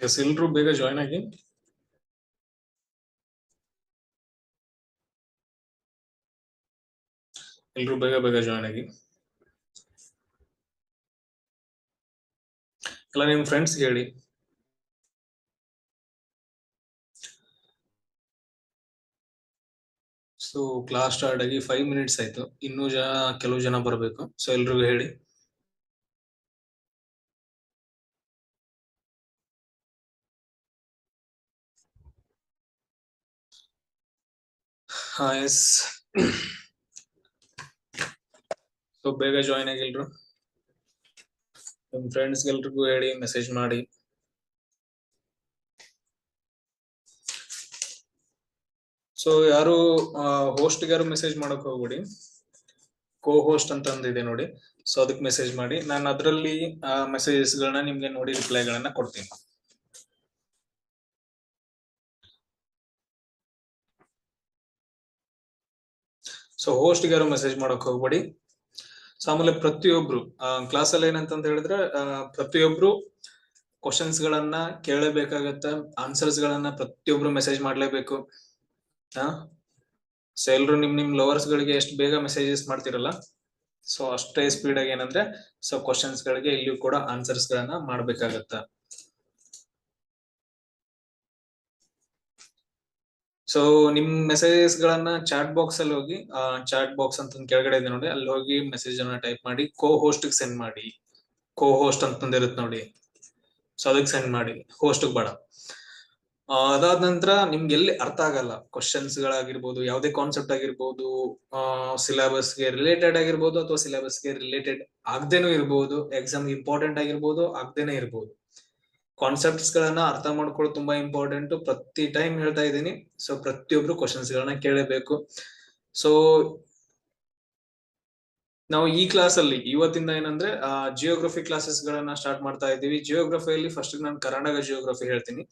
S ಎಲ್ರು ಬೇಗ join ಆಗಿ. ಎಲ್ರು ಬೇಗ ಬೇಗ ಜಾಯ್ನ್ ಆಗಿ. ಎಲ್ಲ ನಿಮ್ ಫ್ರೆಂಡ್ಸ್ ಹೇಳಿ. ಸೊ ಕ್ಲಾಸ್ ಸ್ಟಾರ್ಟ್ ಆಗಿ 5 ಮಿನಿಟ್ಸ್ ಆಯ್ತು. ಇನ್ನೂ ಕೆಲವು ಜನ ಬರಬೇಕು. ಸೊ ಎಲ್ರಿಗೂ ಹೇಳಿ. ಎಸ್ ಸೊ ಬೇಗ ಜಾಯ್ನ್ ಆಗಿ ಎಲ್ರು. ನಿಮ್ ಫ್ರೆಂಡ್ಸ್ ಎಲ್ರಿಗೂ ಹೇಳಿ, ಮೆಸೇಜ್ ಮಾಡಿ. ಸೊ ಯಾರು ಹೋಸ್ಟ್ ಯಾರು ಮೆಸೇಜ್ ಮಾಡಕ್ ಹೋಗ್ಬಿಡಿ. ಕೋ ಹೋಸ್ಟ್ ಅಂತ ಅಂದಿದೆ ನೋಡಿ. ಸೊ ಅದಕ್ಕೆ ಮೆಸೇಜ್ ಮಾಡಿ. ನಾನು ಅದರಲ್ಲಿ ಮೆಸೇಜಸ್ ಗಳನ್ನ ನಿಮ್ಗೆ ನೋಡಿ ರಿಪ್ಲೈಗಳನ್ನ ಕೊಡ್ತೀನಿ. ಸೊ ಹೋಸ್ಟ್ ಯಾರು ಮೆಸೇಜ್ ಮಾಡಕ್ ಹೋಗ್ಬೇಡಿ. ಸೊ ಆಮೇಲೆ ಪ್ರತಿಯೊಬ್ರು ಕ್ಲಾಸ್ ಅಲ್ಲಿ ಏನಂತ ಹೇಳಿದ್ರೆ ಪ್ರತಿಯೊಬ್ರು ಕ್ವಶನ್ಸ್ ಗಳನ್ನ ಕೇಳಬೇಕಾಗತ್ತ. ಆನ್ಸರ್ಸ್ ಗಳನ್ನ ಪ್ರತಿಯೊಬ್ರು ಮೆಸೇಜ್ ಮಾಡ್ಲೇಬೇಕು. ಸೊ ಎಲ್ರು ನಿಮ್ ಲವರ್ಸ್ ಗಳಿಗೆ ಎಷ್ಟು ಬೇಗ ಮೆಸೇಜಸ್ ಮಾಡ್ತಿರಲ್ಲ, ಸೊ ಅಷ್ಟೇ ಸ್ಪೀಡ್ ಆಗಿ ಏನಂದ್ರೆ ಸೊ ಕ್ವಶನ್ಸ್ ಗಳಿಗೆ ಇಲ್ಲಿಯೂ ಕೂಡ ಆನ್ಸರ್ಸ್ ಗಳನ್ನ ಮಾಡ್ಬೇಕಾಗತ್ತ. ಸೊ ನಿಮ್ ಮೆಸೇಜಸ್ ಗಳನ್ನ ಚಾಟ್ ಬಾಕ್ಸ್ ಅಲ್ಲಿ ಹೋಗಿ, ಚಾಟ್ ಬಾಕ್ಸ್ ಅಂತ ಕೆಳಗಡೆ ಇದೆ ನೋಡಿ, ಅಲ್ಲಿ ಹೋಗಿ ಮೆಸೇಜ್ ಅನ್ನ ಟೈಪ್ ಮಾಡಿ ಕೋ ಹೋಸ್ಟ್ ಸೆಂಡ್ ಮಾಡಿ. ಕೋ ಹೋಸ್ಟ್ ಅಂತಂದಿರುತ್ತೆ ನೋಡಿ, ಸೊ ಅದಕ್ಕೆ ಸೆಂಡ್ ಮಾಡಿ, ಹೋಸ್ಟ್ ಬೇಡ. ಅದಾದ ನಂತರ ನಿಮ್ಗೆ ಎಲ್ಲಿ ಅರ್ಥ ಆಗಲ್ಲ, ಕ್ವಶನ್ಸ್ ಗಳಾಗಿರ್ಬೋದು, ಯಾವುದೇ ಕಾನ್ಸೆಪ್ಟ್ ಆಗಿರ್ಬೋದು, ಸಿಲೆಬಸ್ಗೆ ರಿಲೇಟೆಡ್ ಆಗಿರ್ಬೋದು ಅಥವಾ ಸಿಲೆಬಸ್ಗೆ ರಿಲೇಟೆಡ್ ಆಗದೇನೂ ಇರ್ಬೋದು, ಎಕ್ಸಾಮ್ ಇಂಪಾರ್ಟೆಂಟ್ ಆಗಿರ್ಬೋದು, ಆಗದೇನೆ ಇರ್ಬೋದು. ಕಾನ್ಸೆಪ್ಟ್ಸ್ ಗಳನ್ನ ಅರ್ಥ ಮಾಡ್ಕೊಳ್ಳೋದು ತುಂಬಾ ಇಂಪಾರ್ಟೆಂಟ್. ಪ್ರತಿ ಟೈಮ್ ಹೇಳ್ತಾ ಇದ್ದೀನಿ. ಸೊ ಪ್ರತಿಯೊಬ್ರು ಕ್ವಶನ್ಸ್ ಗಳನ್ನ ಕೇಳಬೇಕು. ಸೊ ನಾವು ಈ ಕ್ಲಾಸ್ ಅಲ್ಲಿ ಇವತ್ತಿಂದ ಏನಂದ್ರೆ ಜಿಯೋಗ್ರಫಿ ಕ್ಲಾಸಸ್ ಗಳನ್ನ ಸ್ಟಾರ್ಟ್ ಮಾಡ್ತಾ ಇದ್ದೀವಿ. ಜಿಯೋಗ್ರಫಿಯಲ್ಲಿ ಫಸ್ಟ್ ನಾನು ಕರ್ನಾಟಕ ಜಿಯೋಗ್ರಫಿ ಹೇಳ್ತೀನಿ.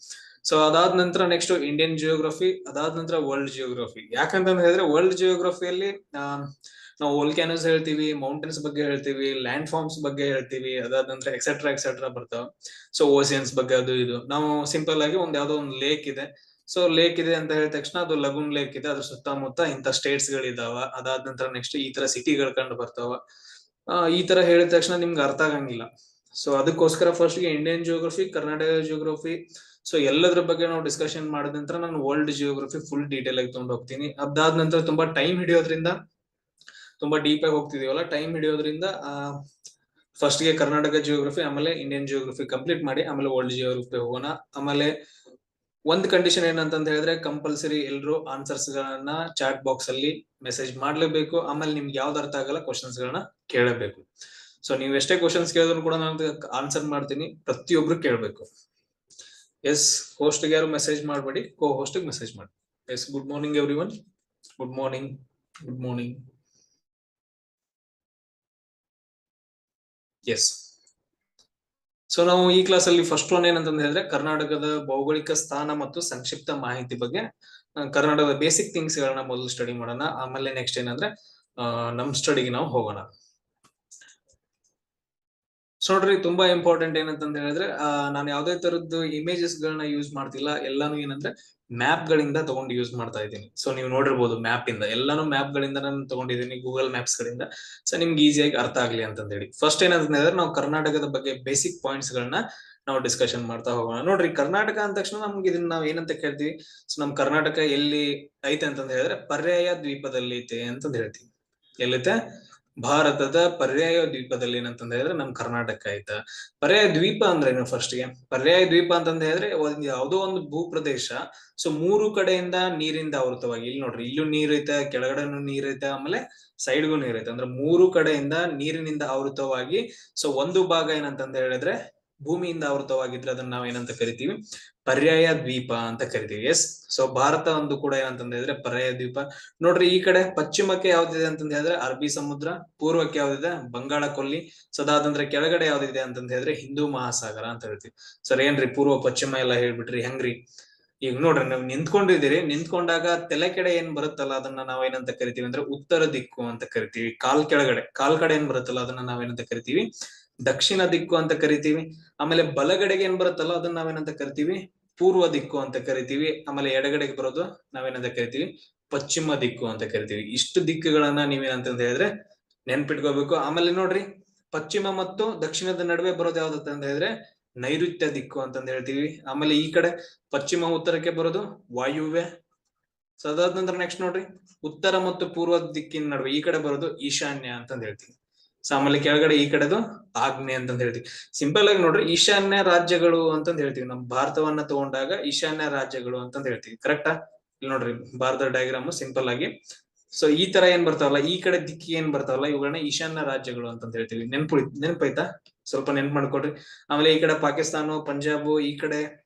ಸೊ ಅದಾದ ನಂತರ ನೆಕ್ಸ್ಟ್ ಇಂಡಿಯನ್ ಜಿಯೋಗ್ರಫಿ, ಅದಾದ ನಂತರ ವರ್ಲ್ಡ್ ಜಿಯೋಗ್ರಫಿ. ಯಾಕಂತ ಹೇಳಿದ್ರೆ ವರ್ಲ್ಡ್ ಜಿಯೋಗ್ರಫಿಯಲ್ಲಿ ನಾವು ವೋಲ್ಕ್ಯಾನೋಸ್ ಹೇಳ್ತೀವಿ, ಮೌಂಟೇನ್ಸ್ ಬಗ್ಗೆ ಹೇಳ್ತೀವಿ, ಲ್ಯಾಂಡ್ ಫಾರ್ಮ್ಸ್ ಬಗ್ಗೆ ಹೇಳ್ತೀವಿ, ಅದಾದ ನಂತರ ಎಕ್ಸೆಟ್ರಾ ಬರ್ತಾವ. ಸೊ ಓಸಿಯನ್ಸ್ ಬಗ್ಗೆ ಅದು ಇದು. ನಾವು ಸಿಂಪಲ್ ಆಗಿ ಯಾವ್ದೋ ಒಂದು ಲೇಕ್ ಇದೆ, ಸೊ ಲೇಕ್ ಇದೆ ಅಂತ ಹೇಳಿದ ತಕ್ಷಣ ಅದು ಲಗೂನ್ ಲೇಕ್ ಇದೆ, ಅದ್ರ ಸುತ್ತಮುತ್ತ ಇಂಥ ಸ್ಟೇಟ್ಸ್ ಗಳಿದಾವ, ಅದಾದ ನಂತರ ನೆಕ್ಸ್ಟ್ ಈ ತರ ಸಿಟಿಗಳು ಕಂಡು ಬರ್ತಾವ. ಈ ತರ ಹೇಳಿದ ತಕ್ಷಣ ನಿಮ್ಗೆ ಅರ್ಥ ಆಗಂಗಿಲ್ಲ. ಸೊ ಅದಕ್ಕೋಸ್ಕರ ಫಸ್ಟ್ ಗೆ Indian geography, Karnataka geography, so ಎಲ್ಲದ್ರ ಬಗ್ಗೆ ನಾವು ಡಿಸ್ಕಷನ್ ಮಾಡಿದ ನಂತರ ನಾನು ವರ್ಲ್ಡ್ ಜಿಯೋಗ್ರಫಿ ಫುಲ್ ಡೀಟೇಲ್ ಆಗಿ ತಗೊಂಡು ಹೋಗ್ತೀನಿ. ಅದಾದ ನಂತರ ತುಂಬಾ ಟೈಮ್ ಹಿಡಿಯೋದ್ರಿಂದ, ತುಂಬಾ ಡೀಪ್ ಆಗಿ ಹೋಗ್ತಿದೀವಲ್ಲ, ಟೈಮ್ ಹಿಡಿಯೋದ್ರಿಂದ ಫಸ್ಟ್ ಗೆ ಕರ್ನಾಟಕ ಜಿಯೋಗ್ರಫಿ ಆಮೇಲೆ ಇಂಡಿಯನ್ ಜಿಯೋಗ್ರಫಿ ಕಂಪ್ಲೀಟ್ ಮಾಡಿ ಆಮೇಲೆ ವರ್ಲ್ಡ್ ಜಿಯೋಗ್ರಫಿ ಹೋಗೋಣ. ಆಮೇಲೆ ಒಂದ್ ಕಂಡೀಷನ್ ಏನಂತ ಹೇಳಿದ್ರೆ ಕಂಪಲ್ಸರಿ ಎಲ್ರು ಆನ್ಸರ್ಸ್ ಗಳನ್ನ ಚಾಟ್ ಬಾಕ್ಸ್ ಅಲ್ಲಿ ಮೆಸೇಜ್ ಮಾಡ್ಲೇಬೇಕು. ಆಮೇಲೆ ನಿಮ್ಗೆ ಯಾವ್ದು ಅರ್ಥ ಆಗಲ್ಲ ಕ್ವಶನ್ಸ್ ಗಳನ್ನ ಕೇಳಬೇಕು. ಸೊ ನೀವು ಎಷ್ಟೇ ಕ್ವಶನ್ಸ್ ಕೇಳಿದ್ರು ಕೂಡ ನಾನು ಆನ್ಸರ್ ಮಾಡ್ತೀನಿ, ಪ್ರತಿಯೊಬ್ರು ಕೇಳಬೇಕು. ಎಸ್, ಹೋಸ್ಟ್ ಯಾರು ಮೆಸೇಜ್ ಮಾಡಬೇಡಿ, ಕೋ ಹೋಸ್ಟ್ ಮೆಸೇಜ್ ಮಾಡಿ. Yes, good morning everyone. Good morning, good morning. Yes, so ನಾವು ಈ ಕ್ಲಾಸ್ ಅಲ್ಲಿ ಫಸ್ಟ್ ಒನ್ ಏನಂತ ಹೇಳಿದ್ರೆ ಕರ್ನಾಟಕದ ಭೌಗೋಳಿಕ ಸ್ಥಾನ ಮತ್ತು ಸಂಕ್ಷಿಪ್ತ ಮಾಹಿತಿ ಬಗ್ಗೆ, ಕರ್ನಾಟಕದ ಬೇಸಿಕ್ ಥಿಂಗ್ಸ್ ಗಳನ್ನ ಮೊದಲು ಸ್ಟಡಿ ಮಾಡೋಣ. ಆಮೇಲೆ ನೆಕ್ಸ್ಟ್ ಏನಂದ್ರೆ ನಮ್ ಸ್ಟಡಿಗೆ ನಾವು ಹೋಗೋಣ. ಸೊ ನೋಡ್ರಿ, ತುಂಬಾ ಇಂಪಾರ್ಟೆಂಟ್ ಏನಂತ ಹೇಳಿದ್ರೆ ನಾನು ಯಾವ್ದೇ ತರದ್ದು ಇಮೇಜಸ್ ಗಳನ್ನ ಯೂಸ್ ಮಾಡ್ತಿಲ್ಲ. ಎಲ್ಲಾನು ಏನಂದ್ರೆ ಮ್ಯಾಪ್ ಗಳಿಂದ ತಗೊಂಡು ಯೂಸ್ ಮಾಡ್ತಾ ಇದ್ದೀನಿ. ಸೊ ನೀವು ನೋಡಿರ್ಬೋದು ಮ್ಯಾಪ್ ಇಂದ, ಎಲ್ಲಾನು ಮ್ಯಾಪ್ ಗಳಿಂದ ನಾನು ತಗೊಂಡಿದ್ದೀನಿ, ಗೂಗಲ್ ಮ್ಯಾಪ್ಸ್ ಗಳಿಂದ. ಸೊ ನಿಮ್ಗೆ ಈಸಿಯಾಗಿ ಅರ್ಥ ಆಗ್ಲಿ ಅಂತ ಹೇಳಿ ಫಸ್ಟ್ ಏನಂತ ಹೇಳಿದ್ರೆ ನಾವು ಕರ್ನಾಟಕದ ಬಗ್ಗೆ ಬೇಸಿಕ್ ಪಾಯಿಂಟ್ಸ್ ಗಳನ್ನ ನಾವು ಡಿಸ್ಕಷನ್ ಮಾಡ್ತಾ ಹೋಗೋಣ. ನೋಡ್ರಿ, ಕರ್ನಾಟಕ ಅಂದ ತಕ್ಷಣ ನಮ್ಗೆ ಇದನ್ನ ನಾವ್ ಏನಂತ ಕೇಳ್ತೀವಿ, ಸೊ ನಮ್ ಕರ್ನಾಟಕ ಎಲ್ಲಿ ಐತೆ ಅಂತಂದ ಹೇಳಿದ್ರೆ ಪರ್ಯಾಯ ದ್ವೀಪದಲ್ಲಿ ಐತೆ ಅಂತಂದ್ ಹೇಳ್ತೀವಿ. ಎಲ್ಲೈತೆ? ಭಾರತದ ಪರ್ಯಾಯ ದ್ವೀಪದಲ್ಲಿ ಏನಂತಂದ ಹೇಳಿದ್ರೆ ನಮ್ ಕರ್ನಾಟಕ ಐತ. ಪರ್ಯಾಯ ದ್ವೀಪ ಅಂದ್ರೆ ಏನು? ಫಸ್ಟ್ ಗೆ ಪರ್ಯಾಯ ದ್ವೀಪ ಅಂತಂದ ಹೇಳಿದ್ರೆ ಯಾವುದೋ ಒಂದು ಭೂಪ್ರದೇಶ, ಸೊ 3 ಕಡೆಯಿಂದ ನೀರಿಂದ ಆವೃತವಾಗಿ, ಇಲ್ಲಿ ನೋಡ್ರಿ, ಇಲ್ಲೂ ನೀರ್ ಐತೆ, ಕೆಳಗಡೆನೂ ನೀರ್ ಐತೆ, ಆಮೇಲೆ ಸೈಡ್ಗೂ ನೀರ್ ಐತೆ, ಅಂದ್ರೆ 3 ಕಡೆಯಿಂದ ನೀರಿನಿಂದ ಆವೃತವಾಗಿ, ಸೊ ಒಂದು ಭಾಗ ಏನಂತಂದ ಹೇಳಿದ್ರೆ ಭೂಮಿಯಿಂದ ಆವೃತವಾಗಿದ್ರೆ ಅದನ್ನ ನಾವ್ ಏನಂತ ಕರಿತೀವಿ? ಪರ್ಯಾಯ ದ್ವೀಪ ಅಂತ ಕರಿತೀವಿ. ಎಸ್, ಸೊ ಭಾರತ ಒಂದು ಕೂಡ ಏನಂತಂದ ಹೇಳಿದ್ರೆ ಪರ್ಯಾಯ ದ್ವೀಪ. ನೋಡ್ರಿ, ಈ ಕಡೆ ಪಶ್ಚಿಮಕ್ಕೆ ಯಾವ್ದಿದೆ ಅಂತಂದ ಹೇಳಿದ್ರೆ ಅರಬ್ಬಿ ಸಮುದ್ರ, ಪೂರ್ವಕ್ಕೆ ಯಾವ್ದಿದೆ? ಬಂಗಾಳ ಕೊಲ್ಲಿ. ಸೊ ಅದಾದಂದ್ರೆ ಕೆಳಗಡೆ ಯಾವ್ದಿದೆ ಅಂತಂದ ಹೇಳಿದ್ರೆ ಹಿಂದೂ ಮಹಾಸಾಗರ ಅಂತ ಹೇಳ್ತೀವಿ. ಸರ್ ಏನ್ರಿ ಪೂರ್ವ ಪಶ್ಚಿಮ ಎಲ್ಲ ಹೇಳ್ಬಿಟ್ರಿ, ಹೆಂಗ್ರಿ? ಈಗ ನೋಡ್ರಿ, ನೀವು ನಿಂತ್ಕೊಂಡಿದ್ದೀರಿ, ನಿಂತ್ಕೊಂಡಾಗ ತಲೆ ಕಡೆ ಏನ್ ಬರುತ್ತಲ್ಲ ಅದನ್ನ ನಾವ್ ಏನಂತ ಕರಿತೀವಿ ಅಂದ್ರೆ ಉತ್ತರ ದಿಕ್ಕು ಅಂತ ಕರಿತೀವಿ. ಕಾಲ್ ಕಡೆ ಏನ್ ಬರುತ್ತಲ್ಲ ಅದನ್ನ ನಾವೇನಂತ ಕರಿತೀವಿ? ದಕ್ಷಿಣ ದಿಕ್ಕು ಅಂತ ಕರಿತೀವಿ. ಆಮೇಲೆ ಬಲಗಡೆಗೆ ಏನ್ ಬರುತ್ತಲ್ಲ ಅದನ್ನ ನಾವೇನಂತ ಕರಿತೀವಿ, ಪೂರ್ವ ದಿಕ್ಕು ಅಂತ ಕರಿತೀವಿ. ಆಮೇಲೆ ಎಡಗಡೆಗೆ ಬರೋದು ನಾವೇನಂತ ಕರಿತೀವಿ, ಪಶ್ಚಿಮ ದಿಕ್ಕು ಅಂತ ಕರಿತೀವಿ. ಇಷ್ಟು ದಿಕ್ಕುಗಳನ್ನ ನೀವೇನಂತ ಹೇಳಿದ್ರೆ ನೆನ್ಪಿಟ್ಕೋಬೇಕು. ಆಮೇಲೆ ನೋಡ್ರಿ, ಪಶ್ಚಿಮ ಮತ್ತು ದಕ್ಷಿಣದ ನಡುವೆ ಬರೋದು ಯಾವ್ದಂತ ಹೇಳಿದ್ರೆ ನೈಋತ್ಯ ದಿಕ್ಕು ಅಂತಂದ್ ಹೇಳ್ತೀವಿ. ಆಮೇಲೆ ಈ ಕಡೆ ಪಶ್ಚಿಮ ಉತ್ತರಕ್ಕೆ ಬರೋದು ವಾಯುವ್ಯ. ಸೊ ಅದಾದ ನಂತರ ನೆಕ್ಸ್ಟ್ ನೋಡ್ರಿ, ಉತ್ತರ ಮತ್ತು ಪೂರ್ವ ದಿಕ್ಕಿನ ನಡುವೆ ಈ ಕಡೆ ಬರೋದು ಈಶಾನ್ಯ ಅಂತಂದ್ ಹೇಳ್ತೀವಿ. ಸೊ ಆಮೇಲೆ ಕೆಳಗಡೆ ಈ ಕಡೆದು ಆಗ್ನೇಯ ಅಂತಂದ್ ಹೇಳ್ತೀವಿ. ಸಿಂಪಲ್ ಆಗಿ ನೋಡ್ರಿ, ಈಶಾನ್ಯ ರಾಜ್ಯಗಳು ಅಂತಂದ್ ಹೇಳ್ತೀವಿ. ನಮ್ ಭಾರತವನ್ನ ತಗೊಂಡಾಗ ಈಶಾನ್ಯ ರಾಜ್ಯಗಳು ಅಂತಂದ್ ಹೇಳ್ತೀವಿ. ಕರೆಕ್ಟಾ? ಇಲ್ಲಿ ನೋಡ್ರಿ ಭಾರತದ ಡಯಾಗ್ರಾಮ್ ಸಿಂಪಲ್ ಆಗಿ. ಸೊ ಈ ತರ ಏನ್ ಬರ್ತಾವಲ್ಲ, ಈ ಕಡೆ ದಿಕ್ಕಿ ಏನ್ ಬರ್ತಾವಲ್ಲ, ಇವುಗಳನ್ನ ಈಶಾನ್ಯ ರಾಜ್ಯಗಳು ಅಂತ ಹೇಳ್ತೀವಿ. ನೆನ್ಪಾಯ್ತಾ? ಸ್ವಲ್ಪ ನೆನ್ಪು ಮಾಡ್ಕೊಡ್ರಿ. ಆಮೇಲೆ ಈ ಕಡೆ ಪಾಕಿಸ್ತಾನ, ಪಂಜಾಬ್, ಈ ಕಡೆ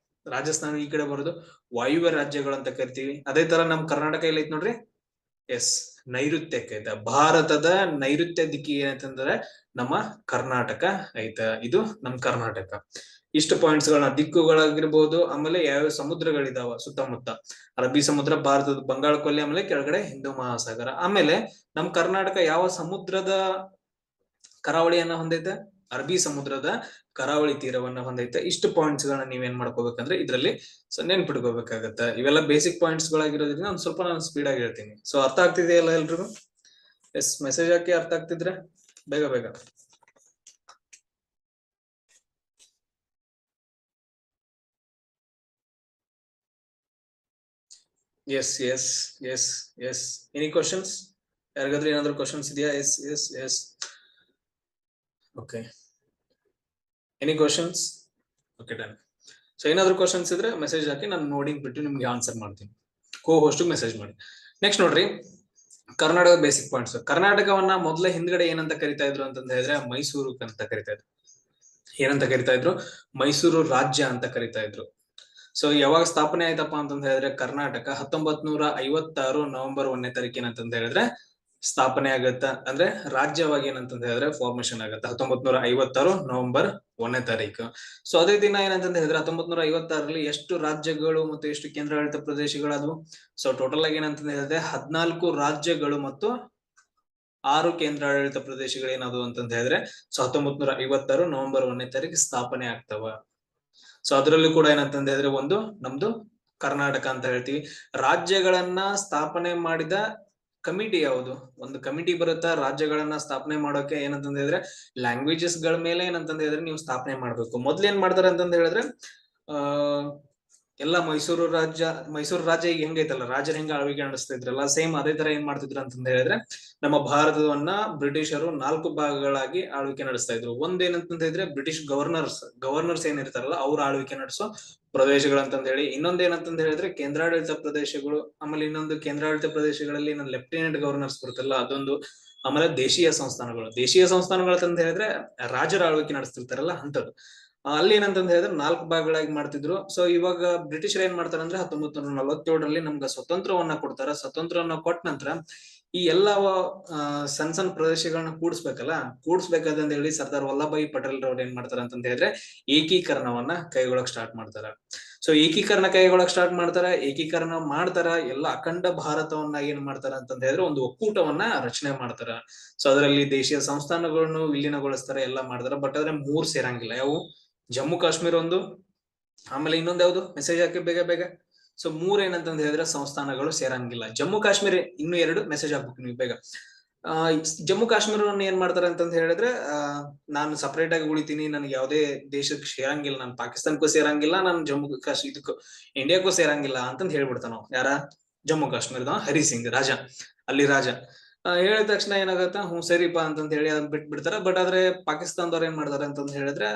ರಾಜಸ್ಥಾನ, ಈ ಕಡೆ ಬರೋದು ವಾಯುವ್ಯ ರಾಜ್ಯಗಳು ಅಂತ ಕರಿತೀವಿ. ಅದೇ ತರ ನಮ್ ಕರ್ನಾಟಕ ಇಲ್ಲ ಐತ್ ನೋಡ್ರಿ, ಎಸ್, ನೈಋತ್ಯಕ್ಕೆ ಐತ. ಭಾರತದ ನೈಋತ್ಯ ದಿಕ್ಕಿಗೆ ಏನಂತಂದ್ರೆ ನಮ್ಮ ಕರ್ನಾಟಕ ಐತ. ಇದು ನಮ್ ಕರ್ನಾಟಕ. ಇಷ್ಟು ಪಾಯಿಂಟ್ಸ್ ಗಳನ್ನ, ದಿಕ್ಕುಗಳಾಗಿರ್ಬೋದು, ಆಮೇಲೆ ಯಾವ ಸಮುದ್ರಗಳಿದಾವ ಸುತ್ತಮುತ್ತ, ಅರಬ್ಬಿ ಸಮುದ್ರ, ಭಾರತದ ಬಂಗಾಳ ಕೊಲ್ಲಿ, ಆಮೇಲೆ ಕೆಳಗಡೆ ಹಿಂದೂ ಮಹಾಸಾಗರ. ಆಮೇಲೆ ನಮ್ ಕರ್ನಾಟಕ ಯಾವ ಸಮುದ್ರದ ಕರಾವಳಿಯನ್ನ ಹೊಂದೈತೆ? ಅರಬ್ಬಿ ಸಮುದ್ರದ ಕರಾವಳಿ ತೀರವನ್ನ ಹೊಂದೈತೆ. ಇಷ್ಟು ಪಾಯಿಂಟ್ಸ್ ಗಳನ್ನ ನೀವೇನ್ ಮಾಡ್ಕೋಬೇಕಂದ್ರೆ ಇದ್ರಲ್ಲಿ ನೆನ್ಪಿಟ್ಕೋಬೇಕಾಗತ್ತ. ಇವೆಲ್ಲ ಬೇಸಿಕ್ ಪಾಯಿಂಟ್ಸ್ ಗಳಾಗಿರೋದ್ರಿಂದ ಒಂದ್ ಸ್ವಲ್ಪ ನಾನು ಸ್ಪೀಡ್ ಆಗಿ ಹೇಳ್ತೀನಿ. ಸೊ ಅರ್ಥ ಆಗ್ತಿದೆಯಲ್ಲ ಎಲ್ರಿಗೂ? ಎಸ್, ಮೆಸೇಜ್ ಹಾಕಿ ಅರ್ಥ ಆಗ್ತಿದ್ರೆ ಬೇಗ ಬೇಗ. Yes yes yes yes. Any questions? ಯಾರಿಗಾದ್ರೂ ಏನಾದ್ರು ಕ್ವಶನ್ಸ್ ಇದೆಯಾ? Yes yes yes. Okay, any questions? Okay, done. So ಏನಾದ್ರು ಕ್ವಶನ್ಸ್ ಇದ್ರೆ ಮೆಸೇಜ್ ಹಾಕಿ, ನಾನು ನೋಡಿ ಬಿಟ್ಟು ನಿಮ್ಗೆ ಆನ್ಸರ್ ಮಾಡ್ತೀನಿ. Co host message next. ನೆಕ್ಸ್ಟ್ ನೋಡ್ರಿ, ಕರ್ನಾಟಕದ ಬೇಸಿಕ್ ಪಾಯಿಂಟ್ಸ್. ಕರ್ನಾಟಕವನ್ನ ಮೊದಲೇ ಹಿಂದ್ಗಡೆ ಏನಂತ ಕರಿತಾ ಇದ್ರು ಅಂತಂದ ಹೇಳಿದ್ರೆ ಮೈಸೂರು ಅಂತ ಕರಿತಾ ಇದ್ರು. ಏನಂತ ಕರಿತಾ ಇದ್ರು? ಮೈಸೂರು ರಾಜ್ಯ ಅಂತ ಕರಿತಾ ಇದ್ರು. ಸೊ ಯಾವಾಗ ಸ್ಥಾಪನೆ ಆಯ್ತಪ್ಪ ಅಂತಂದ ಹೇಳಿದ್ರೆ ಕರ್ನಾಟಕ 1956 ನವೆಂಬರ್ 1ನೇ ತಾರೀಕು ಏನಂತಂದ ಹೇಳಿದ್ರೆ ಸ್ಥಾಪನೆ ಆಗತ್ತ. ಅಂದ್ರೆ ರಾಜ್ಯವಾಗಿ ಏನಂತಂದ ಹೇಳಿದ್ರೆ ಫಾರ್ಮೇಶನ್ ಆಗತ್ತೆ 1956 ನವೆಂಬರ್ 1ನೇ ತಾರೀಕು. ಸೊ ಅದೇ ದಿನ ಏನಂತಂದ ಹೇಳಿದ್ರೆ 1956ರಲ್ಲಿ ಎಷ್ಟು ರಾಜ್ಯಗಳು ಮತ್ತು ಎಷ್ಟು ಕೇಂದ್ರಾಡಳಿತ ಪ್ರದೇಶಗಳಾದವು? ಸೊ ಟೋಟಲ್ ಆಗಿ ಏನಂತಂದ ಹೇಳಿದ್ರೆ 14 ರಾಜ್ಯಗಳು ಮತ್ತು 6 ಕೇಂದ್ರಾಡಳಿತ ಪ್ರದೇಶಗಳು ಏನಾದವು ಅಂತಂದ ಹೇಳಿದ್ರೆ ಸೊ 1956 ನವೆಂಬರ್ 1ನೇ ತಾರೀಕು ಸ್ಥಾಪನೆ ಆಗ್ತವ. ಸೊ ಅದರಲ್ಲೂ ಕೂಡ ಏನಂತಂದ ಹೇಳಿದ್ರೆ ಒಂದು ನಮ್ದು ಕರ್ನಾಟಕ ಅಂತ ಹೇಳ್ತೀವಿ. ರಾಜ್ಯಗಳನ್ನ ಸ್ಥಾಪನೆ ಮಾಡಿದ ಕಮಿಟಿ ಯಾವುದು? ಒಂದು ಕಮಿಟಿ ಬರುತ್ತಾ ರಾಜ್ಯಗಳನ್ನ ಸ್ಥಾಪನೆ ಮಾಡೋಕೆ. ಏನಂತಂದ ಹೇಳಿದ್ರೆ ಲ್ಯಾಂಗ್ವೇಜಸ್ ಗಳ ಮೇಲೆ ಏನಂತಂದ ಹೇಳಿದ್ರೆ ನೀವು ಸ್ಥಾಪನೆ ಮಾಡ್ಬೇಕು. ಮೊದ್ಲು ಏನ್ ಮಾಡ್ತಾರೆ ಅಂತಂದ ಹೇಳಿದ್ರೆ ಎಲ್ಲ ಮೈಸೂರು ರಾಜ್ಯ ಈಗ ಹೆಂಗೈತಲ್ಲ, ರಾಜರ ಹೆಂಗ ಆಳ್ವಿಕೆ ನಡೆಸ್ತಾ ಇದ್ರಲ್ಲ, ಸೇಮ್ ಅದೇ ತರ ಏನ್ ಮಾಡ್ತಿದ್ರು ಅಂತಂದ ಹೇಳಿದ್ರೆ ನಮ್ಮ ಭಾರತವನ್ನ ಬ್ರಿಟಿಷರು 4 ಭಾಗಗಳಾಗಿ ಆಳ್ವಿಕೆ ನಡೆಸ್ತಾ ಇದ್ರು. ಒಂದೇನಂತಂದ ಹೇಳಿದ್ರೆ ಬ್ರಿಟಿಷ್ ಗವರ್ನರ್ಸ್ ಏನಿರ್ತಾರಲ್ಲ ಅವ್ರ ಆಳ್ವಿಕೆ ನಡೆಸೋ ಪ್ರದೇಶಗಳಂತಂದ ಹೇಳಿ, ಇನ್ನೊಂದೇನಂತಂದ ಹೇಳಿದ್ರೆ ಕೇಂದ್ರಾಡಳಿತ ಪ್ರದೇಶಗಳು, ಆಮೇಲೆ ಇನ್ನೊಂದು ಕೇಂದ್ರಾಡಳಿತ ಪ್ರದೇಶಗಳಲ್ಲಿ ಲೆಫ್ಟಿನೆಂಟ್ ಗವರ್ನರ್ಸ್ ಬರುತ್ತಲ್ಲ ಅದೊಂದು, ಆಮೇಲೆ ದೇಶೀಯ ಸಂಸ್ಥಾನಗಳು ಅಂತ ಹೇಳಿದ್ರೆ ರಾಜರ ಆಳ್ವಿಕೆ ನಡೆಸ್ತಿರ್ತಾರಲ್ಲ ಅಂತದ್ದು. ಅಲ್ಲಿ ಏನಂತಂದ ಹೇಳಿದ್ರೆ 4 ಭಾಗಗಳಾಗಿ ಮಾಡ್ತಿದ್ರು. ಸೊ ಇವಾಗ ಬ್ರಿಟಿಷರ್ ಏನ್ ಮಾಡ್ತಾರ ಅಂದ್ರೆ 1947ರಲ್ಲಿ ನಮ್ಗ ಸ್ವತಂತ್ರವನ್ನ ಕೊಡ್ತಾರ. ಸ್ವತಂತ್ರವನ್ನ ಕೊಟ್ಟ ನಂತರ ಈ ಎಲ್ಲ ಸಣ್ಣ ಪ್ರದೇಶಗಳನ್ನ ಕೂಡಿಸ್ಬೇಕಾದಂತ ಹೇಳಿ ಸರ್ದಾರ್ ವಲ್ಲಭಾಯಿ ಪಟೇಲ್ ರವ್ರು ಏನ್ ಮಾಡ್ತಾರ ಅಂತಂದ ಹೇಳಿದ್ರೆ ಏಕೀಕರಣವನ್ನ ಕೈಗೊಳ್ಳಕ್ ಸ್ಟಾರ್ಟ್ ಮಾಡ್ತಾರ. ಸೊ ಏಕೀಕರಣ ಮಾಡ್ತಾರ. ಎಲ್ಲ ಅಖಂಡ ಭಾರತವನ್ನ ಏನ್ ಮಾಡ್ತಾರ ಅಂತಂದ ಹೇಳಿದ್ರೆ ಒಂದು ಒಕ್ಕೂಟವನ್ನ ರಚನೆ ಮಾಡ್ತಾರ. ಸೊ ಅದರಲ್ಲಿ ದೇಶೀಯ ಸಂಸ್ಥಾನಗಳನ್ನು ವಿಲೀನಗೊಳಿಸ್ತಾರ, ಎಲ್ಲ ಮಾಡ್ತಾರ. ಬಟ್ ಆದ್ರೆ 3 ಸೇರಂಗಿಲ್ಲ. ಯಾವ? ಜಮ್ಮು ಕಾಶ್ಮೀರ ಒಂದು, ಆಮೇಲೆ ಇನ್ನೊಂದ್ ಯಾವ್ದು? ಮೆಸೇಜ್ ಹಾಕಿ ಬೇಗ ಬೇಗ. ಸೊ 3 ಏನಂತಂದ ಹೇಳಿದ್ರೆ ಸಂಸ್ಥಾನಗಳು ಸೇರಂಗಿಲ್ಲ. ಜಮ್ಮು ಕಾಶ್ಮೀರ ಇನ್ನು 2 ಮೆಸೇಜ್ ಹಾಕ್ಬೇಕು ನೀವು ಬೇಗ. ಜಮ್ಮು ಕಾಶ್ಮೀರವನ್ನು ಏನ್ ಮಾಡ್ತಾರೆ ಅಂತಂದ ಹೇಳಿದ್ರೆ ನಾನು ಸಪರೇಟ್ ಆಗಿ ಉಳಿತೀನಿ, ನನ್ಗೆ ಯಾವುದೇ ದೇಶಕ್ಕೆ ಸೇರಂಗಿಲ್ಲ, ನಾನು ಪಾಕಿಸ್ತಾನಕ್ಕೂ ಸೇರಂಗಿಲ್ಲ, ನಾನು ಜಮ್ಮು ಕಾಶ್ಮೀರ ಇದಕ್ಕೂ ಇಂಡಿಯಾಕ್ಕೂ ಸೇರಂಗಿಲ್ಲ ಅಂತಂದ್ ಹೇಳ್ಬಿಡ್ತಾನ. ಯಾರ? ಜಮ್ಮು ಕಾಶ್ಮೀರದ ಹರಿಸಿಂಗ್ ರಾಜ, ಅಲ್ಲಿ ರಾಜ. ಹೇಳಿದ ತಕ್ಷಣ ಏನಾಗತ್ತ, ಸರಿಪಾ ಅಂತಂತ ಹೇಳಿ ಅದನ್ನ ಬಿಟ್ಬಿಡ್ತಾರ. ಬಟ್ ಆದ್ರೆ ಪಾಕಿಸ್ತಾನದವ್ರು ಏನ್ ಮಾಡ್ತಾರೆ ಅಂತಂದ ಹೇಳಿದ್ರೆ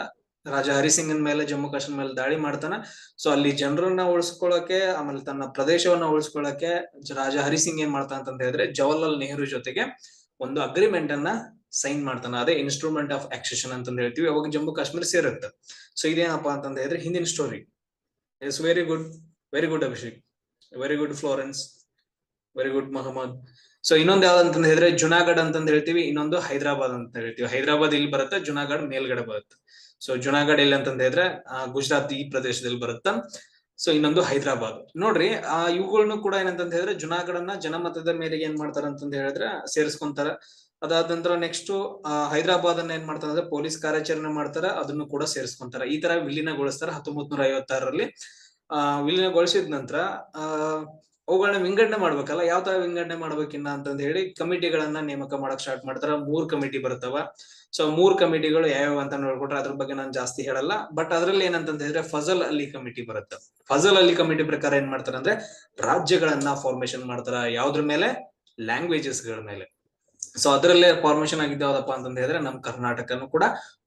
ರಾಜ ಹರಿಸಿಂಗನ್ ಮೇಲೆ, ಜಮ್ಮು ಕಾಶ್ಮೀರ ಮೇಲೆ ದಾಳಿ ಮಾಡ್ತಾನ. ಸೊ ಅಲ್ಲಿ ಜನರನ್ನ ಉಳಿಸ್ಕೊಳ್ಳಕ್ಕೆ, ಆಮೇಲೆ ತನ್ನ ಪ್ರದೇಶವನ್ನ ಉಳಿಸ್ಕೊಳ್ಳಕ್ಕೆ ರಾಜ ಹರಿಸಿಂಗ್ ಏನ್ ಮಾಡ್ತಾನ ಅಂತ ಹೇಳಿದ್ರೆ ಜವಾಹರ್ಲಾಲ್ ನೆಹರು ಜೊತೆಗೆ ಒಂದು ಅಗ್ರಿಮೆಂಟ್ ಅನ್ನ ಸೈನ್ ಮಾಡ್ತಾನ. ಅದೇ ಇನ್ಸ್ಟ್ರೂಮೆಂಟ್ ಆಫ್ ಆಕ್ಸೆಷನ್ ಅಂತ ಹೇಳ್ತೀವಿ. ಅವಾಗ ಜಮ್ಮು ಕಾಶ್ಮೀರ ಸೇರುತ್ತೆ. ಸೊ ಇದೇನಪ್ಪಾ ಅಂತಂದ ಹೇಳಿದ್ರೆ ಹಿಂದಿನ story. Yes, very good Abhishek, very good Florence, very good Mohammed. So ಇನ್ನೊಂದು ಯಾವ್ದಂತ ಹೇಳಿದ್ರೆ ಜುನಾಗಢ್ ಅಂತಂದ್ ಹೇಳ್ತೀವಿ, ಇನ್ನೊಂದು ಹೈದರಾಬಾದ್ ಅಂತ ಹೇಳ್ತೀವಿ. ಹೈದರಾಬಾದ್ ಇಲ್ಲಿ ಬರುತ್ತೆ, ಜುನಾಗಢ್ ಮೇಲ್ಗಡೆ ಬರುತ್ತೆ. ಸೊ ಜುನಾಗಢ್ ಎಲ್ಲಿ ಅಂತಂದ ಹೇಳಿದ್ರೆ ಗುಜರಾತ್ ಈ ಪ್ರದೇಶದಲ್ಲಿ ಬರುತ್ತ. ಸೊ ಇನ್ನೊಂದು ಹೈದರಾಬಾದ್. ನೋಡ್ರಿ ಇವುಗಳನ್ನು ಕೂಡ ಏನಂತಂದ ಹೇಳಿದ್ರೆ ಜುನಾಗಢನ್ನ ಜನಮತದ ಮೇರೆಗೆ ಏನ್ ಮಾಡ್ತಾರ ಅಂತಂದ ಹೇಳಿದ್ರೆ ಸೇರಿಸ್ಕೊಂತಾರ. ಅದಾದ ನಂತರ ನೆಕ್ಸ್ಟ್ ಹೈದರಾಬಾದ್ ಅನ್ನ ಏನ್ ಮಾಡ್ತಾರೆ ಅಂದ್ರೆ ಪೊಲೀಸ್ ಕಾರ್ಯಾಚರಣೆ ಮಾಡ್ತಾರೆ, ಅದನ್ನು ಕೂಡ ಸೇರಿಸ್ಕೊಂತಾರೆ. ಈ ತರ ವಿಲೀನಗೊಳಿಸ್ತಾರೆ 1956ರಲ್ಲಿ. ವಿಲೀನಗೊಳಿಸಿದ ನಂತರ ಅವುಗಳನ್ನ ವಿಂಗಡಣೆ ಮಾಡ್ಬೇಕಲ್ಲ, ಯಾವ ತರ ವಿಂಗಡಣೆ ಮಾಡ್ಬೇಕಿನ್ನ ಅಂತಂದ ಹೇಳಿ ಕಮಿಟಿಗಳನ್ನ ನೇಮಕ ಮಾಡಕ್ ಸ್ಟಾರ್ಟ್ ಮಾಡ್ತಾರ. 3 ಕಮಿಟಿ ಬರ್ತವ. ಸೊ 3 ಕಮಿಟಿಗಳು ಯಾವ್ಯಾವ ಅಂತ ನೋಡ್ಕೊಟ್ರೆ ಅದ್ರ ಬಗ್ಗೆ ನಾನು ಜಾಸ್ತಿ ಹೇಳಲ್ಲ. ಬಟ್ ಅದ್ರಲ್ಲಿ ಏನಂತಂದ ಹೇಳಿದ್ರೆ ಫಜಲ್ ಅಲಿ ಕಮಿಟಿ ಬರುತ್ತೆ. ಫಜಲ್ ಅಲಿ ಕಮಿಟಿ ಪ್ರಕಾರ ಏನ್ ಮಾಡ್ತಾರ ಅಂದ್ರೆ ರಾಜ್ಯಗಳನ್ನ ಫಾರ್ಮೇಶನ್ ಮಾಡ್ತಾರ. ಯಾವ್ದ್ರ ಮೇಲೆ? ಲ್ಯಾಂಗ್ವೇಜಸ್ ಗಳ ಮೇಲೆ. ಸೊ ಅದರಲ್ಲೇ ಫಾರ್ಮೇಶನ್ ಆಗಿದ್ದು ಯಾವ್ದಪ್ಪ ಅಂತಂದ ಹೇಳಿದ್ರೆ ನಮ್ ಕರ್ನಾಟಕನು ಕೂಡ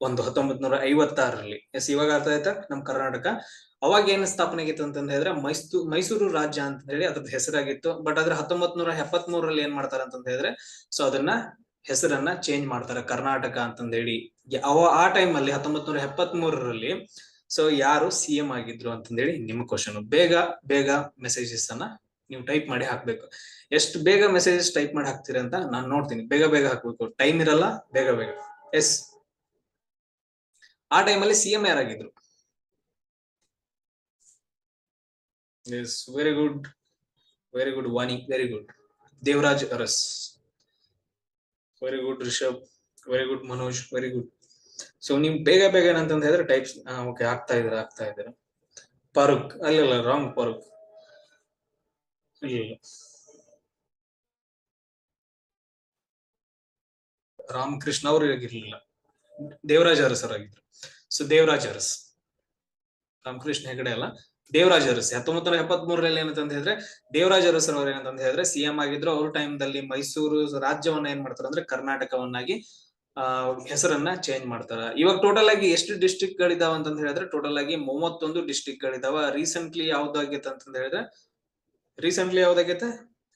ಒಂದು 1956ರಲ್ಲಿ. ಎಸ್, ಇವಾಗ ಅರ್ಥ ಆಯ್ತಾ ನಮ್ ಕರ್ನಾಟಕ. ಅವಾಗ ಏನ್ ಸ್ಥಾಪನೆ ಆಗಿತ್ತು ಅಂತಂದ ಹೇಳಿದ್ರೆ ಮೈಸೂರು ರಾಜ್ಯ ಅಂತ ಹೇಳಿ ಅದ್ರದ್ದು ಹೆಸರಾಗಿತ್ತು. ಬಟ್ ಆದ್ರೆ 1973ರಲ್ಲಿ ಏನ್ ಮಾಡ್ತಾರ ಅಂತಂದ ಹೇಳಿದ್ರೆ ಸೊ ಅದನ್ನ ಹೆಸರನ್ನ ಚೇಂಜ್ ಮಾಡ್ತಾರೆ ಕರ್ನಾಟಕ ಅಂತಂದ ಹೇಳಿ. ಆ ಟೈಮ್ ಅಲ್ಲಿ 1973ರಲ್ಲಿ ಸೊ ಯಾರು CM ಆಗಿದ್ರು ಅಂತಂದ ಹೇಳಿ ನಿಮ್ ಕ್ವಶನ್. ಬೇಗ ಬೇಗ ಮೆಸೇಜಸ್ ಅನ್ನ ನೀವು ಟೈಪ್ ಮಾಡಿ ಹಾಕ್ಬೇಕು. ಎಷ್ಟು ಬೇಗ ಮೆಸೇಜಸ್ ಟೈಪ್ ಮಾಡಿ ಹಾಕ್ತೀರಿ ಅಂತ ನಾನು ನೋಡ್ತೀನಿ. ಬೇಗ ಬೇಗ ಹಾಕ್ಬೇಕು, ಟೈಮ್ ಇರಲ್ಲ, ಬೇಗ ಬೇಗ. ಎಸ್, ಆ ಟೈಮಲ್ಲಿ CM ಯಾರಾಗಿದ್ರು? Yes, very good, very good Vani, very good. Devaraj Urs. Very good Rishabh, very good Manoj, very good. So ನಿಮ್ ಬೇಗ ಬೇಗ ಏನಂತಂದ ಹೇಳಿದ್ರೆ ಟೈಪ್ಸ್ ಓಕೆ ಆಗ್ತಾ ಇದಾರೆ. ಫಾರೂಕ್ ಅಲ್ಲ, ರಾಂಗ್. ಫಾರೂಕ್ ಇಲ್ಲ, ರಾಮಕೃಷ್ಣ ಅವ್ರು ಆಗಿರ್ಲಿಲ್ಲ, ದೇವರಾಜ್ ಅರಸರ್ ಆಗಿದ್ರು. ಸೊ ದೇವರಾಜ್ ಅರಸ್, ರಾಮಕೃಷ್ಣ ಹೆಗಡೆ ಅಲ್ಲ, ದೇವರಾಜ್ ಅರಸ್. 1973ರಲ್ಲಿ ಏನಂತಂದ ಹೇಳಿದ್ರೆ ದೇವರಾಜ್ ಅರಸರ್ ಅವ್ರು ಏನಂತಂದ ಹೇಳಿದ್ರೆ CM ಆಗಿದ್ರು. ಅವ್ರ ಟೈಮ್ದಲ್ಲಿ ಮೈಸೂರು ರಾಜ್ಯವನ್ನ ಏನ್ ಮಾಡ್ತಾರೆ ಅಂದ್ರೆ ಕರ್ನಾಟಕವನ್ನಾಗಿ ಹೆಸರನ್ನ ಚೇಂಜ್ ಮಾಡ್ತಾರ. ಇವಾಗ ಟೋಟಲ್ ಆಗಿ ಎಷ್ಟು ಡಿಸ್ಟ್ರಿಕ್ಟ್ ಗಳಿದಾವ ಅಂತಂದ ಹೇಳಿದ್ರೆ ಟೋಟಲ್ ಆಗಿ 31 ಡಿಸ್ಟ್ರಿಕ್ಟ್ ಗಳಿದಾವ. ರೀಸೆಂಟ್ಲಿ ಯಾವ್ದಾಗೈತೆ ಅಂತಂದ ಹೇಳಿದ್ರೆ